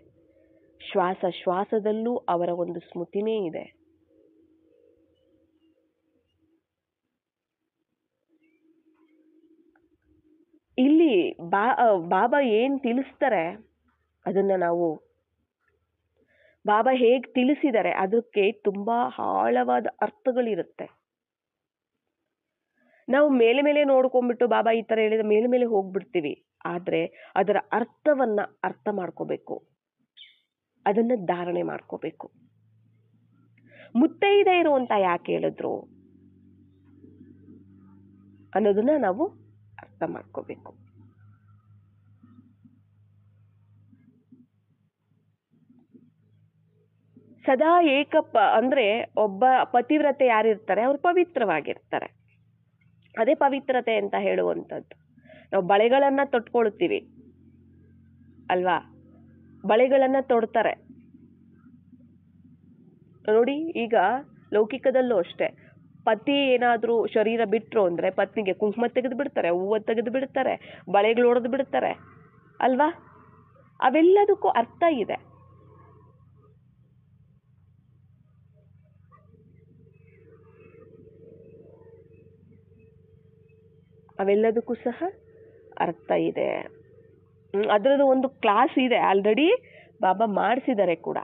ಶ್ವಾಸದಲ್ಲೂ ಅವರ ಒಂದು ಸ್ಮೃತಿನೇ ಇದೆ. ಇಲ್ಲಿ ಬಾಬಾ ಏನ್ ತಿಳಿಸ್ತಾರೆ ಅದನ್ನ ನಾವು, ಬಾಬಾ ಹೇಗ್ ತಿಳಿಸಿದ್ದಾರೆ ಅದಕ್ಕೆ ತುಂಬಾ ಆಳವಾದ ಅರ್ಥಗಳಿರುತ್ತೆ. ನಾವು ಮೇಲೆ ನೋಡ್ಕೊಂಡ್ಬಿಟ್ಟು ಬಾಬಾ ಈ ತರ ಹೇಳಿದ ಮೇಲೆ ಹೋಗ್ಬಿಡ್ತೀವಿ. ಆದ್ರೆ ಅದರ ಅರ್ಥವನ್ನ ಅರ್ಥ ಮಾಡ್ಕೋಬೇಕು, ಅದನ್ನ ಧಾರಣೆ ಮಾಡ್ಕೋಬೇಕು. ಮುತ್ತೈದೆ ಇರುವಂತ ಯಾಕೆ ಹೇಳಿದ್ರು ಅನ್ನೋದನ್ನ ನಾವು ಅರ್ಥ ಮಾಡ್ಕೋಬೇಕು. ಸದಾ ಅಂದ್ರೆ ಒಬ್ಬ ಪತಿವ್ರತೆ ಯಾರಿರ್ತಾರೆ ಅವ್ರು ಪವಿತ್ರವಾಗಿರ್ತಾರೆ. ಅದೇ ಪವಿತ್ರತೆ ಅಂತ ಹೇಳುವಂಥದ್ದು. ನಾವು ಬಳೆಗಳನ್ನ ತೊಟ್ಕೊಳ್ತೀವಿ ಅಲ್ವಾ, ಬಳೆಗಳನ್ನ ತೊಡ್ತಾರೆ ನೋಡಿ. ಈಗ ಲೌಕಿಕದಲ್ಲೂ ಅಷ್ಟೇ, ಪತಿ ಏನಾದ್ರೂ ಶರೀರ ಬಿಟ್ರು ಅಂದ್ರೆ ಪತ್ನಿಗೆ ಕುಂಕುಮ ತೆಗೆದು ಬಿಡ್ತಾರೆ, ಹೂವು ತೆಗೆದು ಬಿಡ್ತಾರೆ, ಬಳೆಗಳು ಹೊಡೆದು ಬಿಡ್ತಾರೆ ಅಲ್ವಾ. ಅವೆಲ್ಲದಕ್ಕೂ ಅರ್ಥ ಇದೆ. ಅವೆಲ್ಲದಕ್ಕೂ ಸಹ ಅರ್ಥ ಇದೆ. ಅದರದ್ದು ಒಂದು ಕ್ಲಾಸ್ ಇದೆ, ಆಲ್ರೆಡಿ ಬಾಬಾ ಮಾಡಿಸಿದ್ದಾರೆ ಕೂಡ.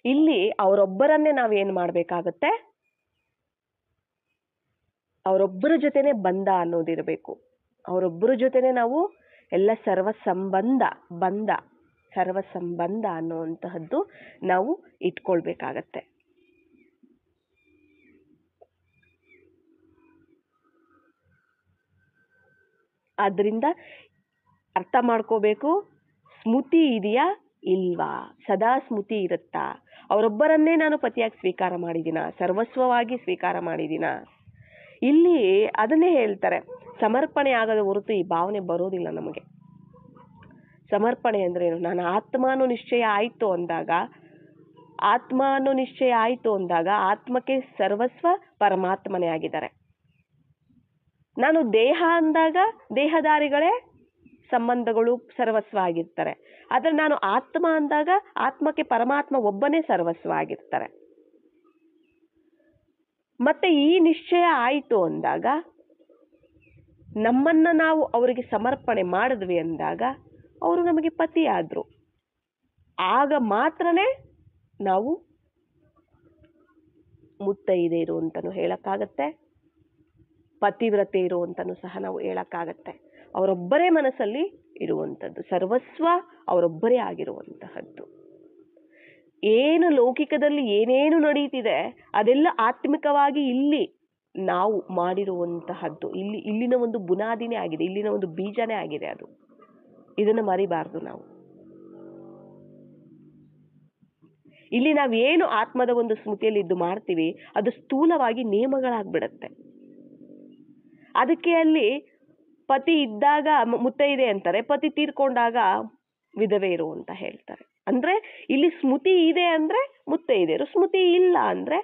ಇಲ್ಲಿ ಅವರೊಬ್ಬರನ್ನೇ ನಾವೇನ್ ಮಾಡ್ಬೇಕಾಗತ್ತೆ, ಅವರೊಬ್ಬರ ಜೊತೆನೆ ಬಂಧ ಅನ್ನೋದಿರಬೇಕು. ಅವರೊಬ್ಬರ ಜೊತೆನೆ ನಾವು ಎಲ್ಲ ಸರ್ವ ಸಂಬಂಧ ಅನ್ನುವಂತಹದ್ದು ನಾವು ಇಟ್ಕೊಳ್ಬೇಕಾಗತ್ತೆ. ಆದ್ರಿಂದ ಅರ್ಥ ಮಾಡ್ಕೋಬೇಕು, ಸ್ಮೃತಿ ಇದೆಯಾ ಇಲ್ವಾ, ಸದಾ ಸ್ಮೃತಿ ಇರುತ್ತಾ, ಅವರೊಬ್ಬರನ್ನೇ ನಾನು ಪತಿಯಾಗಿ ಸ್ವೀಕಾರ ಮಾಡಿದಿನ, ಸರ್ವಸ್ವವಾಗಿ ಸ್ವೀಕಾರ ಮಾಡಿದಿನ. ಇಲ್ಲಿ ಅದನ್ನೇ ಹೇಳ್ತಾರೆ, ಸಮರ್ಪಣೆ ಆಗದ ಹೊರತು ಈ ಭಾವನೆ ಬರೋದಿಲ್ಲ ನಮಗೆ. ಸಮರ್ಪಣೆ ಅಂದ್ರೆ ಏನು, ನಾನು ಆತ್ಮ ಅನ್ನೋ ನಿಶ್ಚಯ ಆಯ್ತು ಅಂದಾಗ ಆತ್ಮಕ್ಕೆ ಸರ್ವಸ್ವ ಪರಮಾತ್ಮನೇ ಆಗಿದ್ದಾರೆ. ನಾನು ದೇಹ ಅಂದಾಗ ದೇಹದಾರಿಗಳೇ ಸಂಬಂಧಗಳು ಸರ್ವಸ್ವ ಆಗಿರ್ತಾರೆ. ಆದ್ರೆ ನಾನು ಆತ್ಮ ಅಂದಾಗ ಆತ್ಮಕ್ಕೆ ಪರಮಾತ್ಮ ಒಬ್ಬನೇ ಸರ್ವಸ್ವ ಆಗಿರ್ತಾರೆ. ಮತ್ತೆ ಈ ನಿಶ್ಚಯ ಆಯಿತು ಅಂದಾಗ, ನಮ್ಮನ್ನ ನಾವು ಅವರಿಗೆ ಸಮರ್ಪಣೆ ಮಾಡಿದ್ವಿ ಅಂದಾಗ ಅವರು ನಮಗೆ ಪತಿ ಆದ್ರು. ಆಗ ಮಾತ್ರನೇ ನಾವು ಮುತ್ತೈದೆ ಇರು ಅಂತಾನು ಹೇಳಕ್ಕಾಗತ್ತೆ, ಪತಿವ್ರತೆ ಇರು ಅಂತಾನು ಸಹ ನಾವು ಹೇಳಕ್ಕಾಗತ್ತೆ. ಅವರೊಬ್ಬರೇ ಮನಸ್ಸಲ್ಲಿ ಇರುವಂಥದ್ದು, ಸರ್ವಸ್ವ ಅವರೊಬ್ಬರೇ ಆಗಿರುವಂತಹದ್ದು. ಏನು ಲೌಕಿಕದಲ್ಲಿ ಏನೇನು ನಡೀತಿದೆ ಅದೆಲ್ಲ ಆತ್ಮಿಕವಾಗಿ ಇಲ್ಲಿ ನಾವು ಮಾಡಿರುವಂತಹದ್ದು. ಇಲ್ಲಿನ ಒಂದು ಬುನಾದಿನೇ ಆಗಿದೆ, ಇಲ್ಲಿನ ಒಂದು ಬೀಜನೇ ಆಗಿದೆ. ಅದು ಇದನ್ನು ಮರಿಬಾರ್ದು ನಾವು. ಇಲ್ಲಿ ನಾವೇನು ಆತ್ಮದ ಒಂದು ಸ್ಮೃತಿಯಲ್ಲಿ ಇದ್ದು ಮಾಡ್ತೀವಿ ಅದು ಸ್ಥೂಲವಾಗಿ ನಿಯಮಗಳಾಗ್ಬಿಡತ್ತೆ. ಅದಕ್ಕೆ ಅಲ್ಲಿ ಪತಿ ಇದ್ದಾಗ ಮುತ್ತೈದೆ ಅಂತಾರೆ, ಪತಿ ತೀರ್ಕೊಂಡಾಗ ವಿಧವೆಯರು ಅಂತ ಹೇಳ್ತಾರೆ. ಅಂದ್ರೆ ಇಲ್ಲಿ ಸ್ಮೃತಿ ಇದೆ ಅಂದ್ರೆ ಮುತ್ತೈದೆಯರು, ಸ್ಮೃತಿ ಇಲ್ಲ ಅಂದ್ರೆ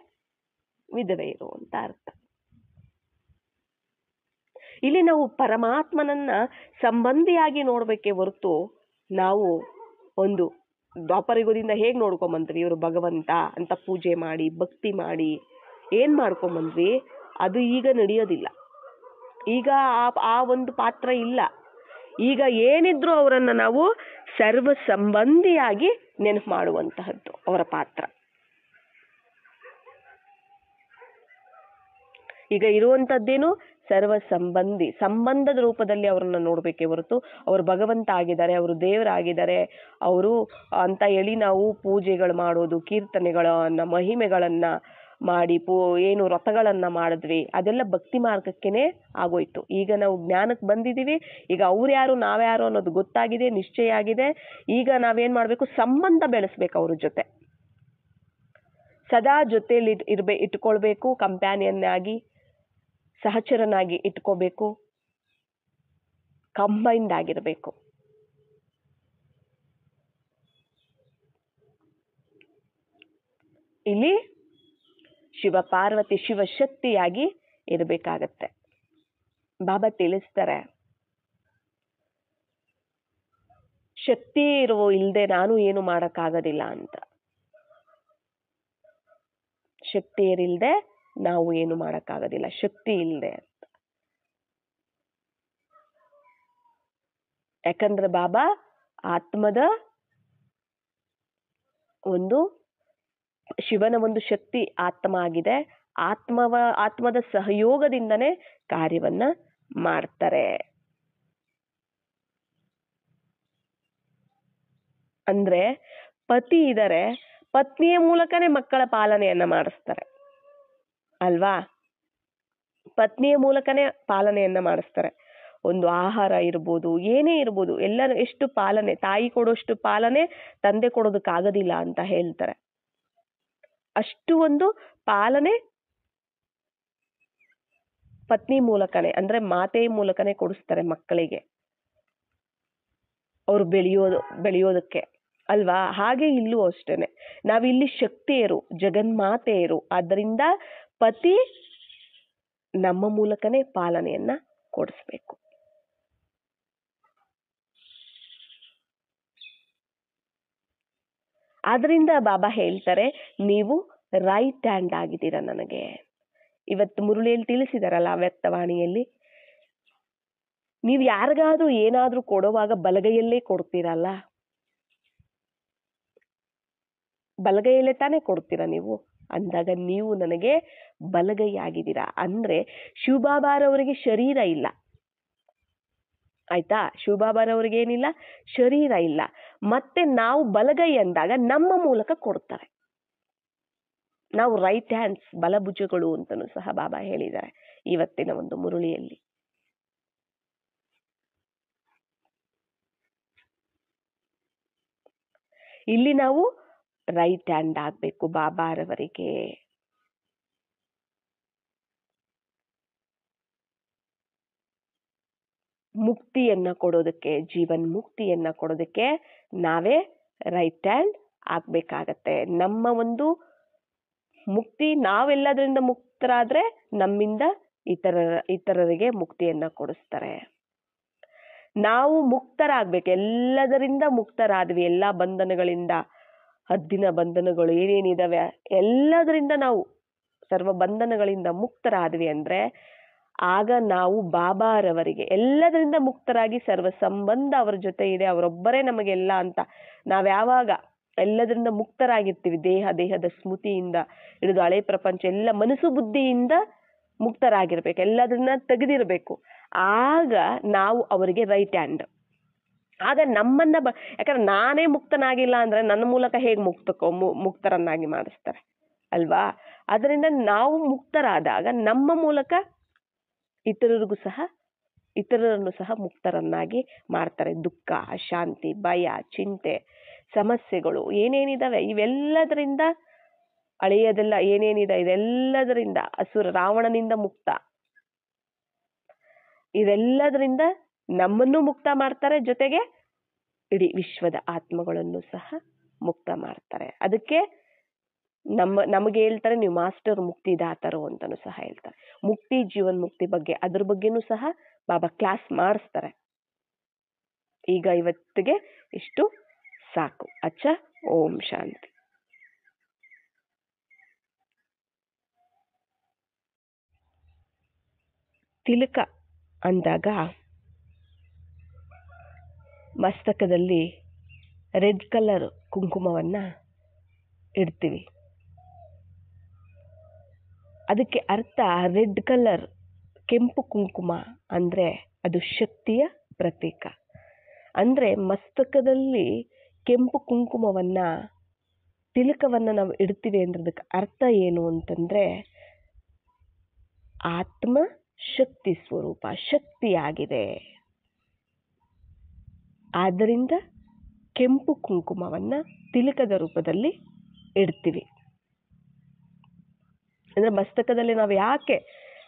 ವಿಧವೆಯರು ಅಂತ ಅರ್ಥ. ಇಲ್ಲಿ ನಾವು ಪರಮಾತ್ಮನನ್ನ ಸಂಬಂಧಿಯಾಗಿ ನೋಡ್ಬೇಕೇ ಹೊರತು ನಾವು ಒಂದು ದ್ವಾಪರಯುಗದಿಂದ ಹೇಗ್ ನೋಡ್ಕೊಂಬಂದ್ವಿ, ಇವರು ಭಗವಂತ ಅಂತ ಪೂಜೆ ಮಾಡಿ ಭಕ್ತಿ ಮಾಡಿ ಏನ್ ಮಾಡ್ಕೊಂಬಂದ್ವಿ, ಅದು ಈಗ ನಡೆಯೋದಿಲ್ಲ. ಈಗ ಆ ಒಂದು ಪಾತ್ರ ಇಲ್ಲ. ಈಗ ಏನಿದ್ರು ಅವರನ್ನ ನಾವು ಸರ್ವ ಸಂಬಂಧಿಯಾಗಿ ನೆನಪು ಮಾಡುವಂತಹದ್ದು ಅವರ ಪಾತ್ರ. ಈಗ ಇರುವಂತದ್ದೇನು, ಸರ್ವ ಸಂಬಂಧದ ರೂಪದಲ್ಲಿ ಅವರನ್ನ ನೋಡ್ಬೇಕೇ ಹೊರತು ಅವರು ಭಗವಂತ ಆಗಿದ್ದಾರೆ, ಅವರು ದೇವರಾಗಿದ್ದಾರೆ ಅವರು ಅಂತ ಹೇಳಿ ನಾವು ಪೂಜೆಗಳು ಮಾಡೋದು, ಕೀರ್ತನೆಗಳನ್ನ ಮಹಿಮೆಗಳನ್ನ ಮಾಡಿ ಏನು ವ್ರತಗಳನ್ನ ಮಾಡಿದ್ವಿ, ಅದೆಲ್ಲ ಭಕ್ತಿ ಮಾರ್ಗಕ್ಕೇನೆ ಆಗೋಯ್ತು. ಈಗ ನಾವು ಜ್ಞಾನಕ್ಕೆ ಬಂದಿದ್ದೀವಿ, ಈಗ ಅವ್ರು ಯಾರು ನಾವ್ಯಾರು ಅನ್ನೋದು ಗೊತ್ತಾಗಿದೆ, ನಿಶ್ಚಯ ಆಗಿದೆ. ಈಗ ನಾವೇನ್ ಮಾಡ್ಬೇಕು, ಸಂಬಂಧ ಬೆಳೆಸ್ಬೇಕು ಅವ್ರ ಜೊತೆ, ಸದಾ ಜೊತೆಯಲ್ಲಿ ಇಟ್ಕೊಳ್ಬೇಕು, ಕಂಪ್ಯಾನಿಯನ್ ಆಗಿ ಸಹಚರನಾಗಿ ಇಟ್ಕೋಬೇಕು, ಕಂಬೈನ್ಡ್ ಆಗಿರ್ಬೇಕು. ಇಲ್ಲಿ ಶಿವ ಪಾರ್ವತಿ ಶಿವಶಕ್ತಿಯಾಗಿ ಇರಬೇಕಾಗತ್ತೆ. ಬಾಬಾ ತಿಳಿಸ್ತಾರೆ, ಶಕ್ತಿ ಇಲ್ಲದೆ ನಾನು ಏನು ಮಾಡಕ್ಕಾಗೋದಿಲ್ಲ ಅಂತ. ಶಕ್ತಿಯರಿಲ್ದೆ ನಾವು ಏನು ಮಾಡಕ್ಕಾಗೋದಿಲ್ಲ, ಶಕ್ತಿ ಇಲ್ಲದೆ ಅಂತ. ಯಾಕಂದ್ರೆ ಬಾಬಾ ಆತ್ಮದ ಒಂದು ಶಿವನ ಒಂದು ಶಕ್ತಿ ಆತ್ಮ ಆಗಿದೆ. ಆತ್ಮದ ಸಹಯೋಗದಿಂದನೇ ಕಾರ್ಯವನ್ನ ಮಾಡ್ತಾರೆ. ಅಂದ್ರೆ ಪತಿ ಇದ್ದಾರೆ, ಪತ್ನಿಯ ಮೂಲಕನೇ ಮಕ್ಕಳ ಪಾಲನೆಯನ್ನ ಮಾಡಿಸ್ತಾರೆ ಅಲ್ವಾ. ಪತ್ನಿಯ ಮೂಲಕನೇ ಪಾಲನೆಯನ್ನ ಮಾಡಿಸ್ತಾರೆ. ಒಂದು ಆಹಾರ ಇರ್ಬೋದು, ಏನೇ ಇರ್ಬೋದು, ಎಲ್ಲರೂ ಎಷ್ಟು ಪಾಲನೆ, ತಾಯಿ ಕೊಡೋಷ್ಟು ಪಾಲನೆ ತಂದೆ ಕೊಡೋದಕ್ಕಾಗೋದಿಲ್ಲ ಅಂತ ಹೇಳ್ತಾರೆ. ಅಷ್ಟು ಒಂದು ಪಾಲನೆ ಪತ್ನಿ ಮೂಲಕನೇ, ಅಂದ್ರೆ ಮಾತೆಯ ಮೂಲಕನೇ ಕೊಡಿಸ್ತಾರೆ ಮಕ್ಕಳಿಗೆ, ಅವ್ರು ಬೆಳೆಯೋದಕ್ಕೆ ಅಲ್ವಾ. ಹಾಗೆ ಇಲ್ಲೂ ಅಷ್ಟೇನೆ, ನಾವಿಲ್ಲಿ ಶಕ್ತಿಯರು, ಜಗನ್ಮಾತೆಯರು. ಆದ್ದರಿಂದ ಪತಿ ನಮ್ಮ ಮೂಲಕನೇ ಪಾಲನೆಯನ್ನ ಕೊಡಿಸ್ಬೇಕು. ಆದ್ರಿಂದ ಬಾಬಾ ಹೇಳ್ತಾರೆ, ನೀವು ರೈಟ್ ಹ್ಯಾಂಡ್ ಆಗಿದ್ದೀರಾ ನನಗೆ. ಇವತ್ತು ಮುರುಳಿಯಲ್ಲಿ ತಿಳಿಸಿದಾರಲ್ಲ ವ್ಯಕ್ತವಾಣಿಯಲ್ಲಿ, ನೀವು ಯಾರಿಗಾದ್ರೂ ಏನಾದ್ರೂ ಕೊಡುವಾಗ ಬಲಗೈಯಲ್ಲೇ ಕೊಡ್ತೀರಲ್ಲ, ಬಲಗೈಯಲ್ಲೇ ತಾನೇ ಕೊಡ್ತೀರಾ ನೀವು. ಅಂದಾಗ ನೀವು ನನಗೆ ಬಲಗೈ ಆಗಿದ್ದೀರಾ. ಅಂದ್ರೆ ಶಿವಬಾಬಾರವರಿಗೆ ಶರೀರ ಇಲ್ಲ, ಆಯ್ತಾ. ಶಿವಬಾಬಾರವ್ರಿಗೆ ಏನಿಲ್ಲ, ಶರೀರ ಇಲ್ಲ. ಮತ್ತೆ ನಾವು ಬಲಗೈ ಅಂದಾಗ ನಮ್ಮ ಮೂಲಕ ಕೊಡ್ತಾರೆ. ನಾವು ರೈಟ್ ಹ್ಯಾಂಡ್ಸ್, ಬಲಭುಜಗಳು ಅಂತನೂ ಸಹ ಬಾಬಾ ಹೇಳಿದ್ದಾರೆ ಇವತ್ತಿನ ಒಂದು ಮುರುಳಿಯಲ್ಲಿ. ಇಲ್ಲಿ ನಾವು ರೈಟ್ ಹ್ಯಾಂಡ್ ಆಗ್ಬೇಕು ಬಾಬಾರವರಿಗೆ. ಮುಕ್ತಿಯನ್ನ ಕೊಡೋದಕ್ಕೆ, ಜೀವನ್ ಮುಕ್ತಿಯನ್ನ ಕೊಡೋದಕ್ಕೆ ನಾವೇ ರೈಟ್ ಹ್ಯಾಂಡ್ ಆಗ್ಬೇಕಾಗತ್ತೆ. ನಮ್ಮ ಒಂದು ಮುಕ್ತಿ, ನಾವೆಲ್ಲದರಿಂದ ಮುಕ್ತರಾದ್ರೆ ನಮ್ಮಿಂದ ಇತರರಿಗೆ ಮುಕ್ತಿಯನ್ನ ಕೊಡಿಸ್ತಾರೆ. ನಾವು ಮುಕ್ತರಾಗ್ಬೇಕು, ಎಲ್ಲದರಿಂದ ಮುಕ್ತರಾದ್ವಿ, ಎಲ್ಲಾ ಬಂಧನಗಳಿಂದ, ಹದ್ದಿನ ಬಂಧನಗಳು ಏನೇನಿದಾವೆ ಎಲ್ಲದರಿಂದ ನಾವು ಸರ್ವ ಬಂಧನಗಳಿಂದ ಮುಕ್ತರಾದ್ವಿ ಅಂದ್ರೆ ಆಗ ನಾವು ಬಾಬಾರವರಿಗೆ ಎಲ್ಲದರಿಂದ ಮುಕ್ತರಾಗಿ ಸರ್ವ ಸಂಬಂಧ ಅವರ ಜೊತೆ ಇದೆ, ಅವರೊಬ್ಬರೇ ನಮಗೆಲ್ಲ ಅಂತ ನಾವ್ಯಾವಾಗ ಎಲ್ಲದರಿಂದ ಮುಕ್ತರಾಗಿರ್ತೀವಿ, ದೇಹದ ಸ್ಮೃತಿಯಿಂದ ಹಿಡಿದು ಹಳೆ ಪ್ರಪಂಚ ಎಲ್ಲ ಮನಸ್ಸು ಬುದ್ಧಿಯಿಂದ ಮುಕ್ತರಾಗಿರ್ಬೇಕು, ಎಲ್ಲದನ್ನ ತೆಗೆದಿರ್ಬೇಕು. ಆಗ ನಾವು ಅವರಿಗೆ ರೈಟ್ ಹ್ಯಾಂಡ್. ಆಗ ನಮ್ಮನ್ನ ಯಾಕಂದ್ರೆ ನಾನೇ ಮುಕ್ತನಾಗಿಲ್ಲ ಅಂದ್ರೆ ನನ್ನ ಮೂಲಕ ಹೇಗೆ ಮುಕ್ತರನ್ನಾಗಿ ಮಾಡಿಸ್ತಾರೆ ಅಲ್ವಾ. ಅದರಿಂದ ನಾವು ಮುಕ್ತರಾದಾಗ ನಮ್ಮ ಮೂಲಕ ಇತರರನ್ನು ಸಹ ಮುಕ್ತರನ್ನಾಗಿ ಮಾಡ್ತಾರೆ. ದುಃಖ, ಅಶಾಂತಿ, ಭಯ, ಚಿಂತೆ, ಸಮಸ್ಯೆಗಳು ಏನೇನಿದಾವೆ ಇವೆಲ್ಲದರಿಂದ, ಅಳೆಯದೆಲ್ಲ ಏನೇನಿದೆ ಇದೆಲ್ಲದರಿಂದ, ರಾವಣನಿಂದ ಮುಕ್ತ, ಇದೆಲ್ಲದರಿಂದ ನಮ್ಮನ್ನು ಮುಕ್ತ ಮಾಡ್ತಾರೆ. ಜೊತೆಗೆ ಇಡೀ ವಿಶ್ವದ ಆತ್ಮಗಳನ್ನು ಸಹ ಮುಕ್ತ ಮಾಡ್ತಾರೆ. ಅದಕ್ಕೆ ನಮಗೆ ಹೇಳ್ತಾರೆ, ನೀವು ಮಾಸ್ಟರ್ ಮುಕ್ತಿದಾತರು ಅಂತಲೂ ಸಹ ಹೇಳ್ತಾರೆ. ಮುಕ್ತಿ, ಜೀವನ್ ಮುಕ್ತಿ ಬಗ್ಗೆ ಅದ್ರ ಬಗ್ಗೆನೂ ಸಹ ಬಾಬಾ ಕ್ಲಾಸ್ ಮಾಡಿಸ್ತಾರೆ. ಈಗ ಇವತ್ತಿಗೆ ಇಷ್ಟು ಸಾಕು. ಅಚ್ಚಾ, ಓಂ ಶಾಂತಿ. ತಿಲಕ ಅಂದಾಗ ಮಸ್ತಕದಲ್ಲಿ ರೆಡ್ ಕಲರ್ ಕುಂಕುಮವನ್ನ ಇಡ್ತೀವಿ. ಅದಕ್ಕೆ ಅರ್ಥ, ರೆಡ್ ಕಲರ್ ಕೆಂಪು ಕುಂಕುಮ ಅಂದ್ರೆ ಅದು ಶಕ್ತಿಯ ಪ್ರತೀಕ. ಅಂದ್ರೆ ಮಸ್ತಕದಲ್ಲಿ ಕೆಂಪು ಕುಂಕುಮವನ್ನ, ತಿಲಕವನ್ನ ನಾವು ಇಡ್ತೀವಿ ಅಂದ್ರದಕ್ಕೆ ಅರ್ಥ ಏನು ಅಂತಂದ್ರೆ, ಆತ್ಮ ಶಕ್ತಿ ಸ್ವರೂಪ, ಶಕ್ತಿಯಾಗಿದೆ. ಆದ್ದರಿಂದ ಕೆಂಪು ಕುಂಕುಮವನ್ನ ತಿಲಕದ ರೂಪದಲ್ಲಿ ಇಡ್ತೀವಿ. ಅಂದ್ರೆ ಮಸ್ತಕದಲ್ಲಿ ನಾವು ಯಾಕೆ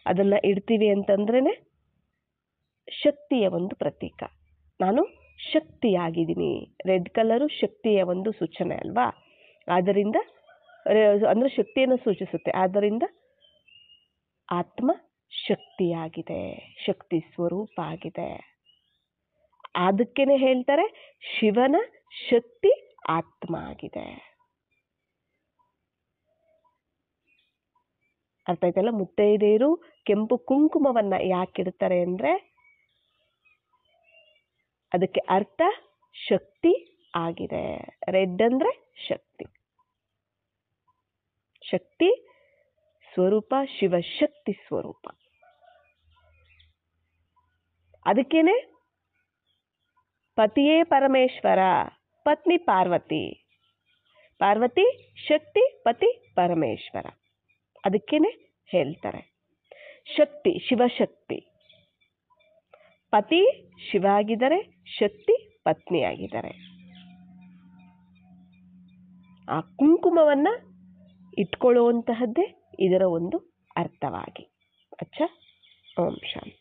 ಅದನ್ನ ಇಡ್ತೀವಿ ಅಂತಂದ್ರೇನೆ ಶಕ್ತಿಯ ಒಂದು ಪ್ರತೀಕ. ನಾನು ಶಕ್ತಿಯಾಗಿದ್ದೀನಿ. ರೆಡ್ ಕಲರು ಶಕ್ತಿಯ ಒಂದು ಸೂಚನೆ ಅಲ್ವಾ? ಆದ್ದರಿಂದ ಅಂದ್ರೆ ಶಕ್ತಿಯನ್ನು ಸೂಚಿಸುತ್ತೆ. ಆದ್ದರಿಂದ ಆತ್ಮ ಶಕ್ತಿಯಾಗಿದೆ, ಶಕ್ತಿ ಸ್ವರೂಪ ಆಗಿದೆ. ಅದಕ್ಕೇನೆ ಹೇಳ್ತಾರೆ, ಶಿವನ ಶಕ್ತಿ ಆತ್ಮ ಆಗಿದೆ. ಅರ್ಥ ಆಯ್ತಲ್ಲ? ಮುತ್ತೈದೆಯರು ಕೆಂಪು ಕುಂಕುಮವನ್ನ ಯಾಕಿಡ್ತಾರೆ ಅಂದ್ರೆ ಅದಕ್ಕೆ ಅರ್ಥ ಶಕ್ತಿ ಆಗಿದೆ. ರೆಡ್ ಅಂದ್ರೆ ಶಕ್ತಿ, ಶಕ್ತಿ ಸ್ವರೂಪ, ಶಿವಶಕ್ತಿ ಸ್ವರೂಪ. ಅದಕ್ಕೇನೆ ಪತಿಯೇ ಪರಮೇಶ್ವರ, ಪತ್ನಿ ಪಾರ್ವತಿ. ಪಾರ್ವತಿ ಶಕ್ತಿ, ಪತಿ ಪರಮೇಶ್ವರ. ಅದಕ್ಕೇನೆ ಹೇಳ್ತಾರೆ ಶಕ್ತಿ ಶಿವಶಕ್ತಿ. ಪತಿ ಶಿವ ಆಗಿದ್ದಾರೆ, ಶಕ್ತಿ ಪತ್ನಿಯಾಗಿದ್ದಾರೆ. ಆ ಕುಂಕುಮವನ್ನ ಇಟ್ಕೊಳ್ಳುವಂತಹದ್ದೇ ಇದರ ಒಂದು ಅರ್ಥವಾಗಿ. ಅಚ್ಚಾ, ಓಂ ಶಾಂತಿ.